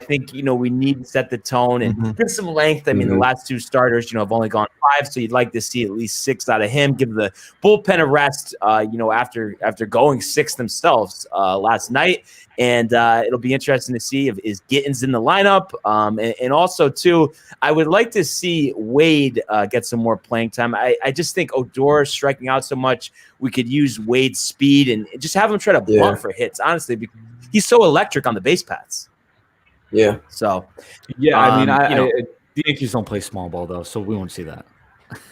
think, you know, we need to set the tone and get some length. I mean, the last two starters, you know, have only gone 5, so you'd like to see at least 6 out of him. Give the bullpen a rest, you know, after going 6 themselves last night. And it'll be interesting to see if is Gittins in the lineup. And also, too, I would like to see Wade get some more playing time. I just think Odor striking out so much, we could use Wade's speed and just have him try to blunt for hits, honestly, because he's so electric on the base paths. Yeah. So, yeah, I mean, the Yankees don't play small ball, though, so we won't see that.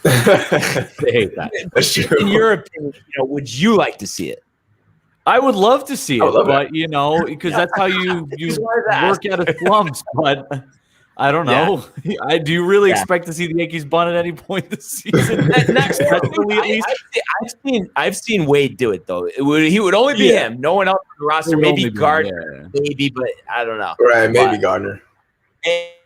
They hate that. That's true. In your opinion, you know, would you like to see it? I would love to see it, but you know, because that's how you work out of slumps. But I don't know. Yeah. Do you really expect to see the Yankees bunt at any point this season? Next, at least. I've seen Wade do it though. He would only be him. No one else on the roster. Maybe Gardner, maybe, but I don't know. Right, maybe Gardner.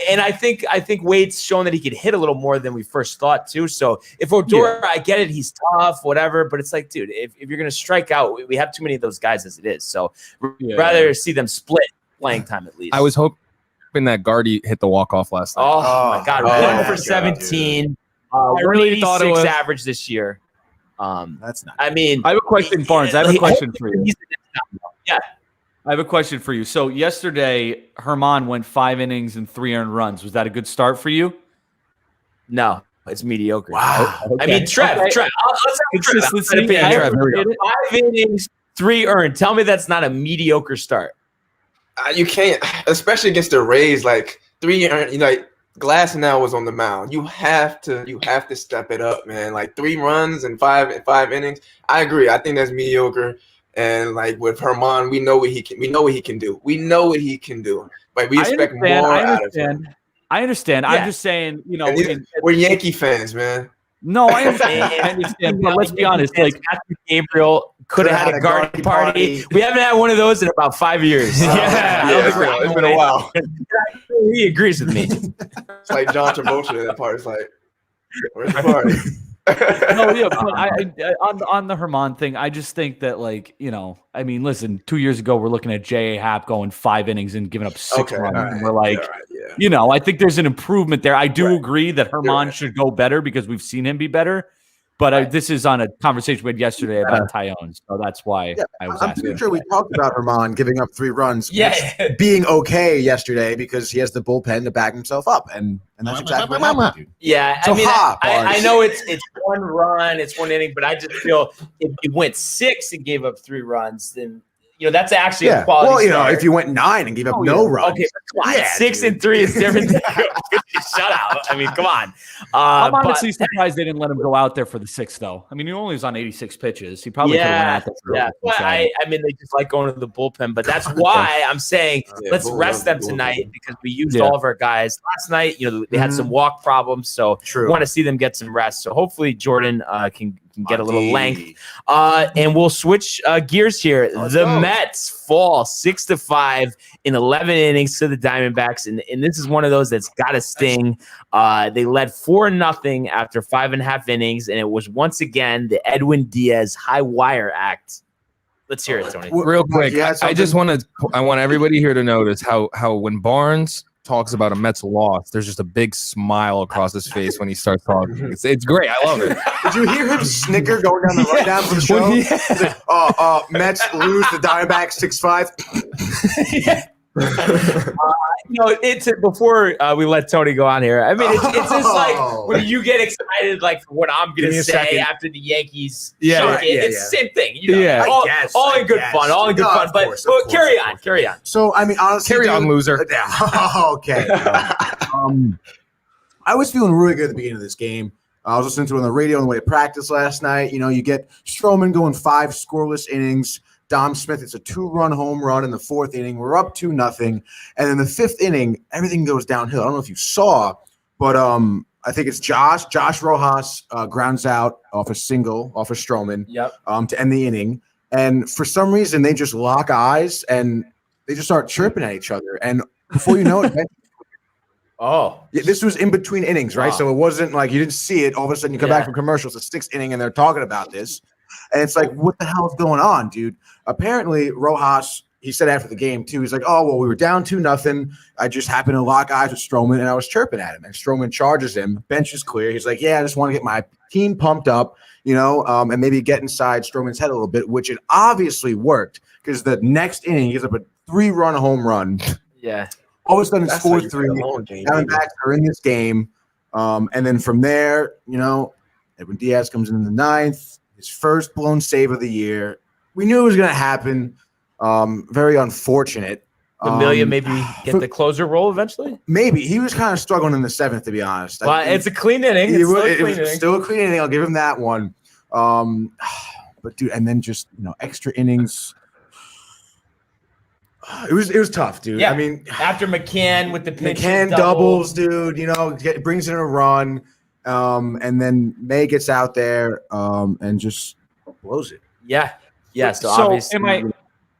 And I think Wade's shown that he could hit a little more than we first thought too. So if Odor, I get it, he's tough, whatever. But it's like, dude, if you're gonna strike out, we have too many of those guys as it is. So rather see them split playing time at least. I was hoping that Gardy hit the walk-off last night. Oh my God, 1 for 17. I really thought it was average this year. That's not. I mean, I have a question, Barnes. I have a question for you. Yeah. I have a question for you. So yesterday, Herman went 5 innings and 3 earned runs. Was that a good start for you? No, it's mediocre. Wow. Okay. I mean, Trev. Let's have Consistency. Trev. 5 innings, 3 earned. Tell me that's not a mediocre start. You can't, especially against the Rays. Like 3 earned. You know, like Glass now was on the mound. You have to step it up, man. Like 3 runs and 5 innings. I agree. I think that's mediocre. And like with Herman, we know what he can do. But we expect more out of him. I understand. Yeah. I'm just saying, you know, we're Yankee fans, man. No, I understand. But let's be honest. Like Gabriel could have had a garden party. We haven't had one of those in about 5 years. It's been a while. He agrees with me. It's like John Travolta at that party. It's like, where's the party? No, yeah, but on the Herman thing, I just think that, like, you know, I mean, listen, 2 years ago, we're looking at J.A. Happ going 5 innings and giving up 6 runs. Right. And we're like, you know, I think there's an improvement there. I do agree that Herman should go better because we've seen him be better. But this is on a conversation we had yesterday about Tyone, so that's why I was asking. I'm pretty sure we talked about Herman giving up 3 runs, being okay yesterday because he has the bullpen to back himself up, and that's exactly what happened, dude. Yeah, so I mean, I know it's 1 run, it's 1 inning, but I just feel if you went 6 and gave up 3 runs, then that's actually a quality Well, start. if you went 9 and gave up no runs. Okay, but come on. Yeah, 6 and 3 is different than shutout. I mean, come on. I'm honestly surprised they didn't let him go out there for the 6th, though. I mean, he only was on 86 pitches. He probably could have went out there for Well, I mean, they just like going to the bullpen, but that's why I'm saying let's rest them tonight because we used all of our guys last night. They had some walk problems, so we want to see them get some rest. So hopefully Jordan can get a little length. And we'll switch gears here. The Mets fall 6-5 in 11 innings to the Diamondbacks, and this is one of those that's got to sting. They led 4-0 after 5.5 innings, and it was once again the Edwin Diaz high wire act. Let's hear it, Tony. Real quick, I want everybody here to notice how when Barnes talks about a Mets loss, there's just a big smile across his face when he starts talking. It's great. I love it. Did you hear him snicker going down the rundown for the show? He's like, Mets lose the Diamondbacks 6-5. It's before we let Tony go on here. I mean, it's just like when you get excited, like for what I'm going to say after the Yankees. It's the same thing. All in good fun. All in good fun. But carry on. So, I mean, honestly, carry on, loser. Okay. I was feeling really good at the beginning of this game. I was listening to it on the radio on the way to practice last night. You get Stroman going 5 scoreless innings. Dom Smith, it's a 2-run home run in the 4th inning. We're up 2-0. And then the 5th inning, everything goes downhill. I don't know if you saw, but I think it's Josh Rojas grounds out off a single off of Stroman to end the inning. And for some reason, they just lock eyes and they just start chirping at each other. And before you know it, this was in between innings, right? Wow. So it wasn't like you didn't see it. All of a sudden, you come back from commercials, the 6th inning, and they're talking about this. And it's like, what the hell is going on, dude? Apparently, Rojas, he said after the game, too, he's like, oh, well, we were down 2-0. I just happened to lock eyes with Stroman, and I was chirping at him. And Stroman charges him. Bench is clear. He's like, I just want to get my team pumped up, and maybe get inside Stroman's head a little bit, which it obviously worked because the next inning, he gives up a 3-run home run. Yeah. All of a sudden, scored 3. Diamondbacks are in this game. And then from there, Edwin Diaz comes in the 9th. His first blown save of the year. We knew it was going to happen. Very unfortunate. Amelia maybe get the closer role eventually? Maybe. He was kind of struggling in the 7th, to be honest. Well, it's a clean inning. It was still a clean inning. I'll give him that one. But, dude, and then just, extra innings. It was tough, dude. Yeah. I mean, after McCann with the pitch. McCann doubles, dude, brings in a run. And then May gets out there and just blows it. Yeah. Yeah. So obviously,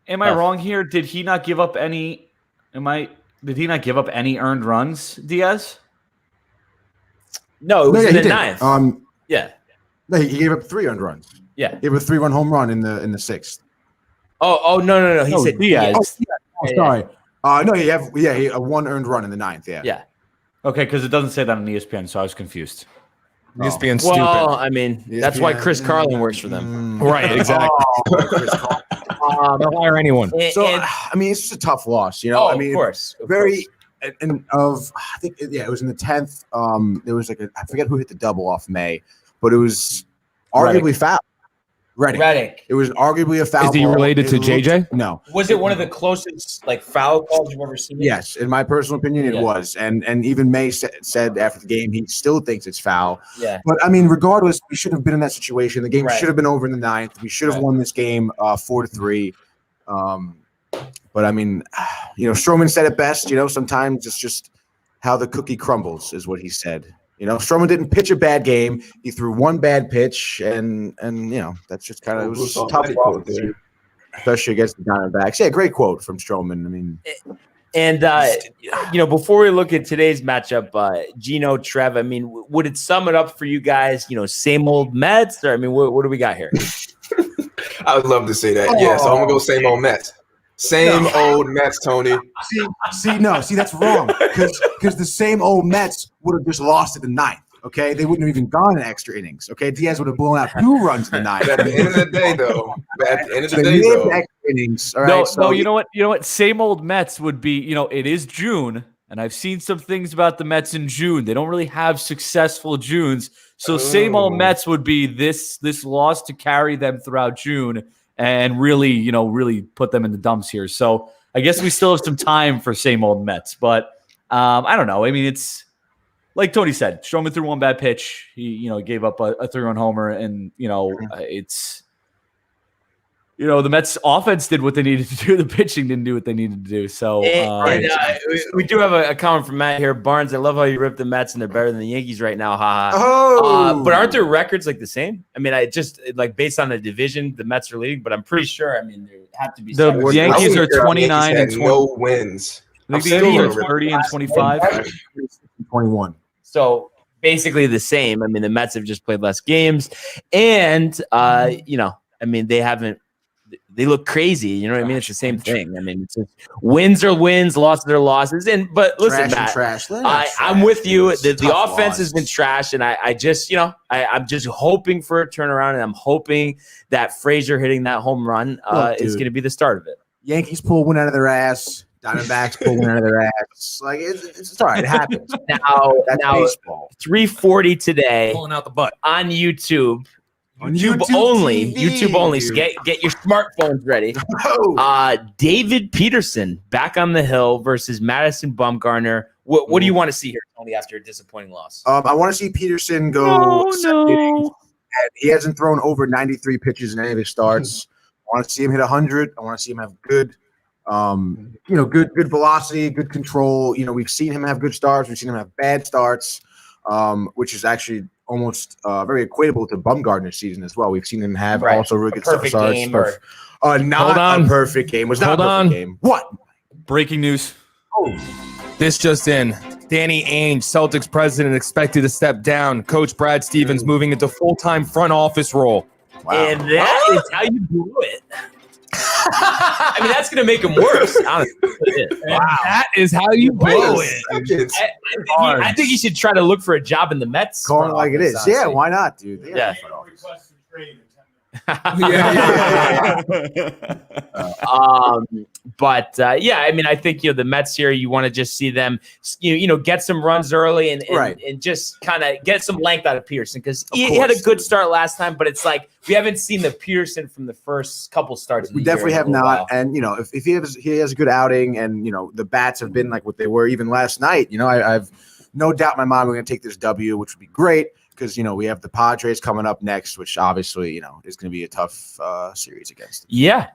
am I wrong here? Did he not give up any? Did he not give up any earned runs, Diaz? No, it was in the 9th. No, he gave up 3 earned runs. Yeah. He gave a 3-run home run in the 6th. Oh no. He said Diaz. Sorry. No, he a 1 earned run in the 9th. Yeah. Okay, because it doesn't say that on ESPN, so I was confused. ESPN stupid. Well, I mean, that's why Chris Carlin works for them. Right, exactly. Don't hire anyone. I mean, it's just a tough loss, I mean, of course. I think it was in the 10th. There was I forget who hit the double off May, but it was arguably foul. Reddick. It was arguably a foul. Is he related to JJ? No. Was it one of the closest foul calls you've ever seen? Yes, in my personal opinion, it was. And even May said after the game he still thinks it's foul. Yeah. But I mean, regardless, we should have been in that situation. The game should have been over in the 9th. We should have won this game 4-3. But I mean, Stroman said it best. Sometimes it's just how the cookie crumbles, is what he said. Stroman didn't pitch a bad game. He threw 1 bad pitch, and that's just kind of it was a tough quote there, especially against the Diamondbacks. Yeah, great quote from Stroman. I mean, and before we look at today's matchup, Gino, Trev, I mean, would it sum it up for you guys? Same old Mets, or I mean, what do we got here? I would love to say that. Yeah, so I'm gonna go same old Mets. Same old Mets, Tony. See, that's wrong. Because the same old Mets would have just lost at the 9th. Okay, they wouldn't have even gone in extra innings. Okay, Diaz would have blown out 2 runs in the 9th. But at the end of the day, though. Extra innings. All right. No, you know what? Same old Mets would be. It is June, and I've seen some things about the Mets in June. They don't really have successful Junes. So same old Mets would be this loss to carry them throughout June. and really put them in the dumps here. So I guess we still have some time for same old Mets, but I don't know. I mean, it's like Tony said, Stroman threw one bad pitch. He, gave up a 3-run homer, and it's. The Mets offense did what they needed to do. The pitching didn't do what they needed to do. So we do have a comment from Matt here. Barnes, I love how you ripped the Mets and they're better than the Yankees right now. But aren't their records like the same? I mean, I just like based on the division, the Mets are leading, but I'm pretty sure. I mean, there have to be the Yankees are 29 and 20. No wins. I think the Yankees are 30 and 25. 21. So basically the same. I mean, the Mets have just played less games, and I mean, they look crazy. You know what I mean? It's the same thing. I mean, it's just wins are wins, losses are losses. But listen, Matt, I'm with you. The offense has been trash, and I'm just hoping for a turnaround, and I'm hoping that Frazier hitting that home run is going to be the start of it. Yankees pull one out of their ass. Diamondbacks pull one out of their ass. Like it's all right. It happens. Now, baseball. 3:40 today, Pulling out the butt on YouTube. YouTube only. TV, YouTube only. So dude. get your smartphones ready. David Peterson back on the hill versus Madison Bumgarner. What do you want to see here, Tony, after a disappointing loss? I want to see Peterson go. No. He hasn't thrown over 93 pitches in any of his starts. I want to see him hit 100. I want to see him have good, good velocity, good control. We've seen him have good starts. We've seen him have bad starts, which is actually almost very equatable to Bumgarner's season as well. We've seen him have also really good starts. Not a perfect game. Was not a perfect game. What? Breaking news. This just in. Danny Ainge, Celtics president, expected to step down. Coach Brad Stevens moving into full-time front office role. Wow. And that is how you do it. I mean, that's going to make him worse, honestly. Wow. That is how you blow it. I think he should try to look for a job in the Mets. Call it like it is. Honestly. Yeah, why not, dude? Yeah. But I mean, I think the Mets here. You want to just see them, get some runs early and just kind of get some length out of Peterson because he had a good start last time. But it's like we haven't seen the Peterson from the first couple starts. We definitely have not. And if he has a good outing, and the bats have been like what they were even last night. I've no doubt in my mind we're going to take this W, which would be great. Because we have the Padres coming up next, which obviously is going to be a tough series against them.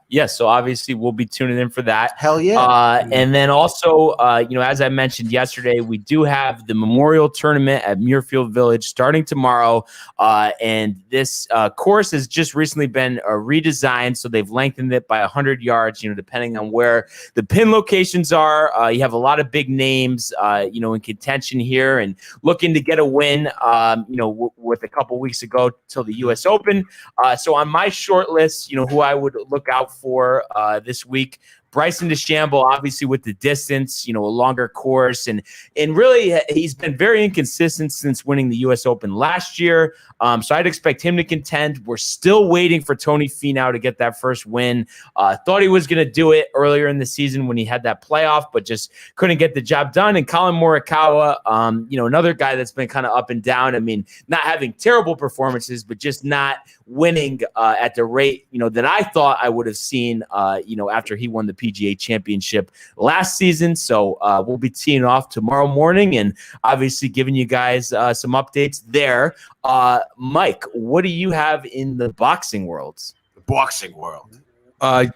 Yeah. So obviously we'll be tuning in for that. Hell yeah! And then also, as I mentioned yesterday, we do have the Memorial Tournament at Muirfield Village starting tomorrow. And this course has just recently been redesigned, so they've lengthened it by 100 yards. Depending on where the pin locations are, you have a lot of big names, in contention here and looking to get a win. With a couple weeks ago till the U.S. Open. So on my short list, who I would look out for this week, Bryson DeChambeau, obviously with the distance, a longer course, and really he's been very inconsistent since winning the U.S. Open last year. So I'd expect him to contend. We're still waiting for Tony Finau to get that first win. Thought he was going to do it earlier in the season when he had that playoff, but just couldn't get the job done. And Colin Morikawa, another guy that's been kind of up and down. I mean, not having terrible performances, but just not winning at the rate, that I thought I would have seen, after he won the PGA Championship last season. So we'll be teeing off tomorrow morning and obviously giving you guys some updates there. Mike, what do you have in the boxing world? The boxing world.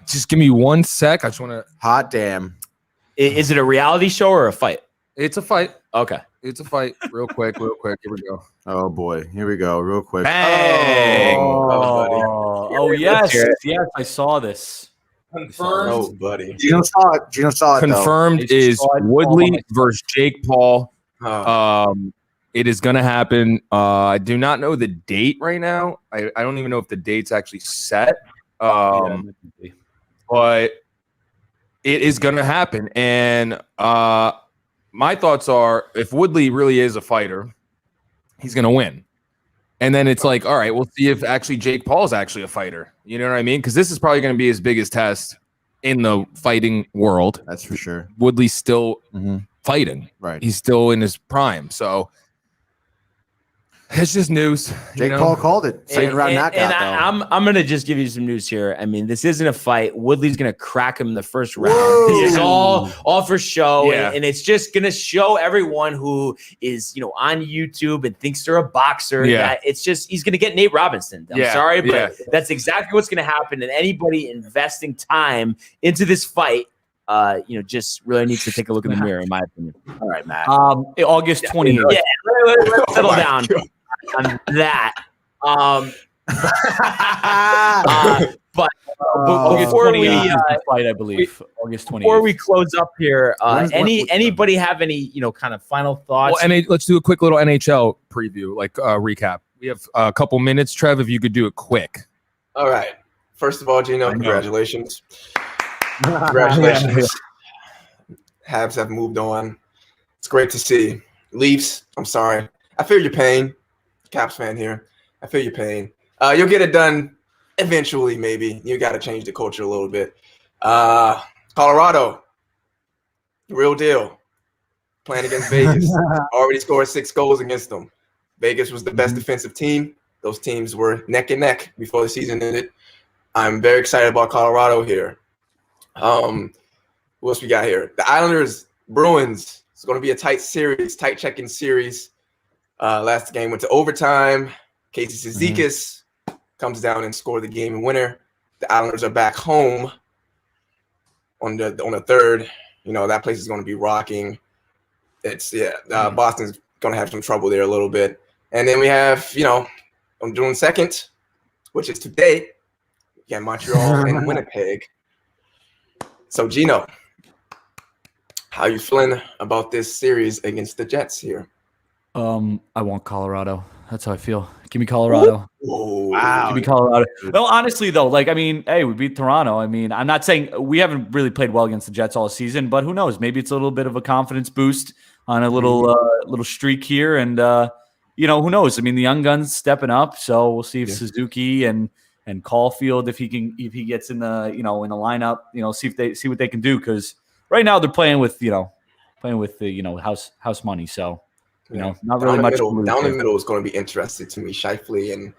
Just give me 1 sec. I just want to. Hot damn. Is it a reality show or a fight? It's a fight. Okay. It's a fight. Real quick. Here we go. Oh boy. Here we go. Real quick. Bang. Oh yes. Yes, I saw this. Confirmed. Oh, buddy. Gino saw it. Confirmed is Woodley versus Jake Paul. It is going to happen. I do not know the date right now. I don't even know if the date's actually set. But it is going to happen. And my thoughts are, if Woodley really is a fighter, he's going to win. And then it's like, all right, we'll see if actually Jake Paul is actually a fighter. You know what I mean? Because this is probably going to be his biggest test in the fighting world. That's for sure. Woodley's still fighting. Right. He's still in his prime. So It's just news. Jake Paul called it. Second round knockout. I'm gonna just give you some news here. I mean, this isn't a fight. Woodley's gonna crack him in the first round. This is all for show, and it's just gonna show everyone who is on YouTube and thinks they're a boxer. That it's just he's gonna get Nate Robinson. I'm sorry, but that's exactly what's gonna happen. And anybody investing time into this fight, just really needs to take a look in the mirror, in my opinion. All right, Matt. August 28th. Yeah, let's settle down on that. But before we fight, I believe August 28th. Before we close up here, anybody have any kind of final thoughts? Well, let's do a quick little NHL preview, like recap. We have a couple minutes. Trev, if you could do it quick. All right. First of all, Gino, congratulations. Congratulations. Habs have moved on. It's great to see. Leafs, I'm sorry. I feel your pain. Caps fan here. I feel your pain. You'll get it done eventually, maybe. You got to change the culture a little bit. Colorado, real deal. Playing against Vegas. Already scored 6 goals against them. Vegas was the best defensive team. Those teams were neck and neck before the season ended. I'm very excited about Colorado here. What else we got here? The Islanders, Bruins. It's going to be a tight series, tight check-in series. Last game went to overtime. Casey Cizikas comes down and scored the game winner. The Islanders are back home on the third. That place is going to be rocking. Boston's going to have some trouble there a little bit. And then we have, on June 2nd, which is today, we got Montreal and Winnipeg. So, Gino, how you feeling about this series against the Jets here? I want Colorado. That's how I feel. Give me Colorado. Wow. Give me Colorado. No, honestly, though, hey, we beat Toronto. I'm not saying we haven't really played well against the Jets all season, but who knows? Maybe it's a little bit of a confidence boost on a little streak here. And, who knows? The young gun's stepping up. So we'll see if Suzuki and Caulfield, if he gets in the, in the lineup, see what they can do. Because right now they're playing with the, house money. So, not really much. Down the middle is going to be interesting to me. Shifley and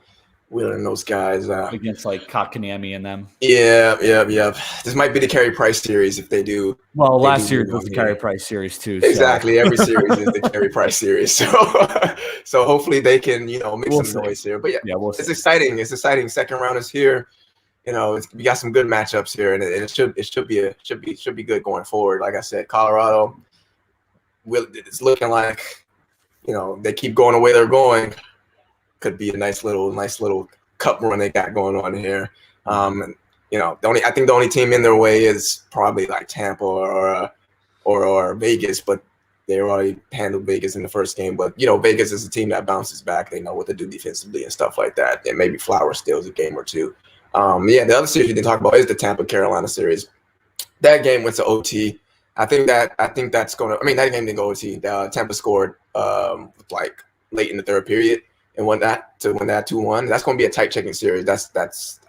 Wheeler and those guys. Against Kotkaniemi and them. Yeah. This might be the Carey Price series if they do. Well, last year was the Carey Price series too. Exactly. Every series is the Carey Price series. So hopefully they can, make some noise here. But it's exciting. It's exciting. Second round is here. We got some good matchups here, and it should be good going forward. Like I said, Colorado, it's looking like, they keep going the way they're going. Could be a nice little cup run they got going on here. I think the only team in their way is probably like Tampa or Vegas, but they already handled Vegas in the first game. But Vegas is a team that bounces back. They know what to do defensively and stuff like that. And maybe Flowers steals a game or two. The other series we didn't talk about is the Tampa Carolina series. That game went to OT. I think that's going to. That game didn't go OT. Tampa scored late in the third period and won that 2-1. That's going to be a tight checking series. I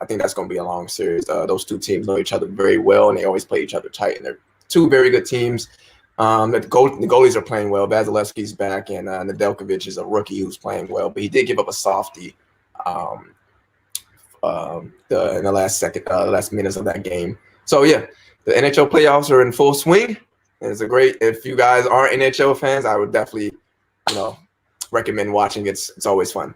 think that's going to be a long series. Those two teams know each other very well, and they always play each other tight. And they're two very good teams. The goalies are playing well. Vasilevsky's back, and Nedeljkovic is a rookie who's playing well, but he did give up a softie in the last minutes of that game. So the NHL playoffs are in full swing. And it's if you guys aren't NHL fans, I would definitely, recommend watching. It's always fun.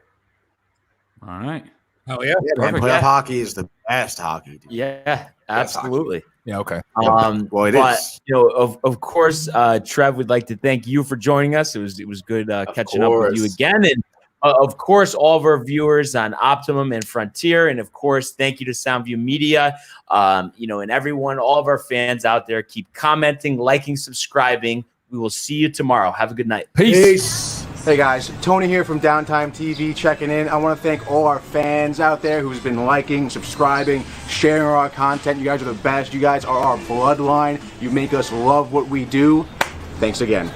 All right. Oh yeah. Playoff hockey is the best hockey. Dude. Yeah, absolutely. Yeah. Okay. Well, it is. Of course, Trev would like to thank you for joining us. It was good catching up with you again. And of course, all of our viewers on Optimum and Frontier. And of course, thank you to Soundview Media, and everyone, all of our fans out there. Keep commenting, liking, subscribing. We will see you tomorrow. Have a good night. Peace. Hey guys, Tony here from Downtime TV checking in. I want to thank all our fans out there who's been liking, subscribing, sharing our content. You guys are the best. You guys are our bloodline. You make us love what we do. Thanks again.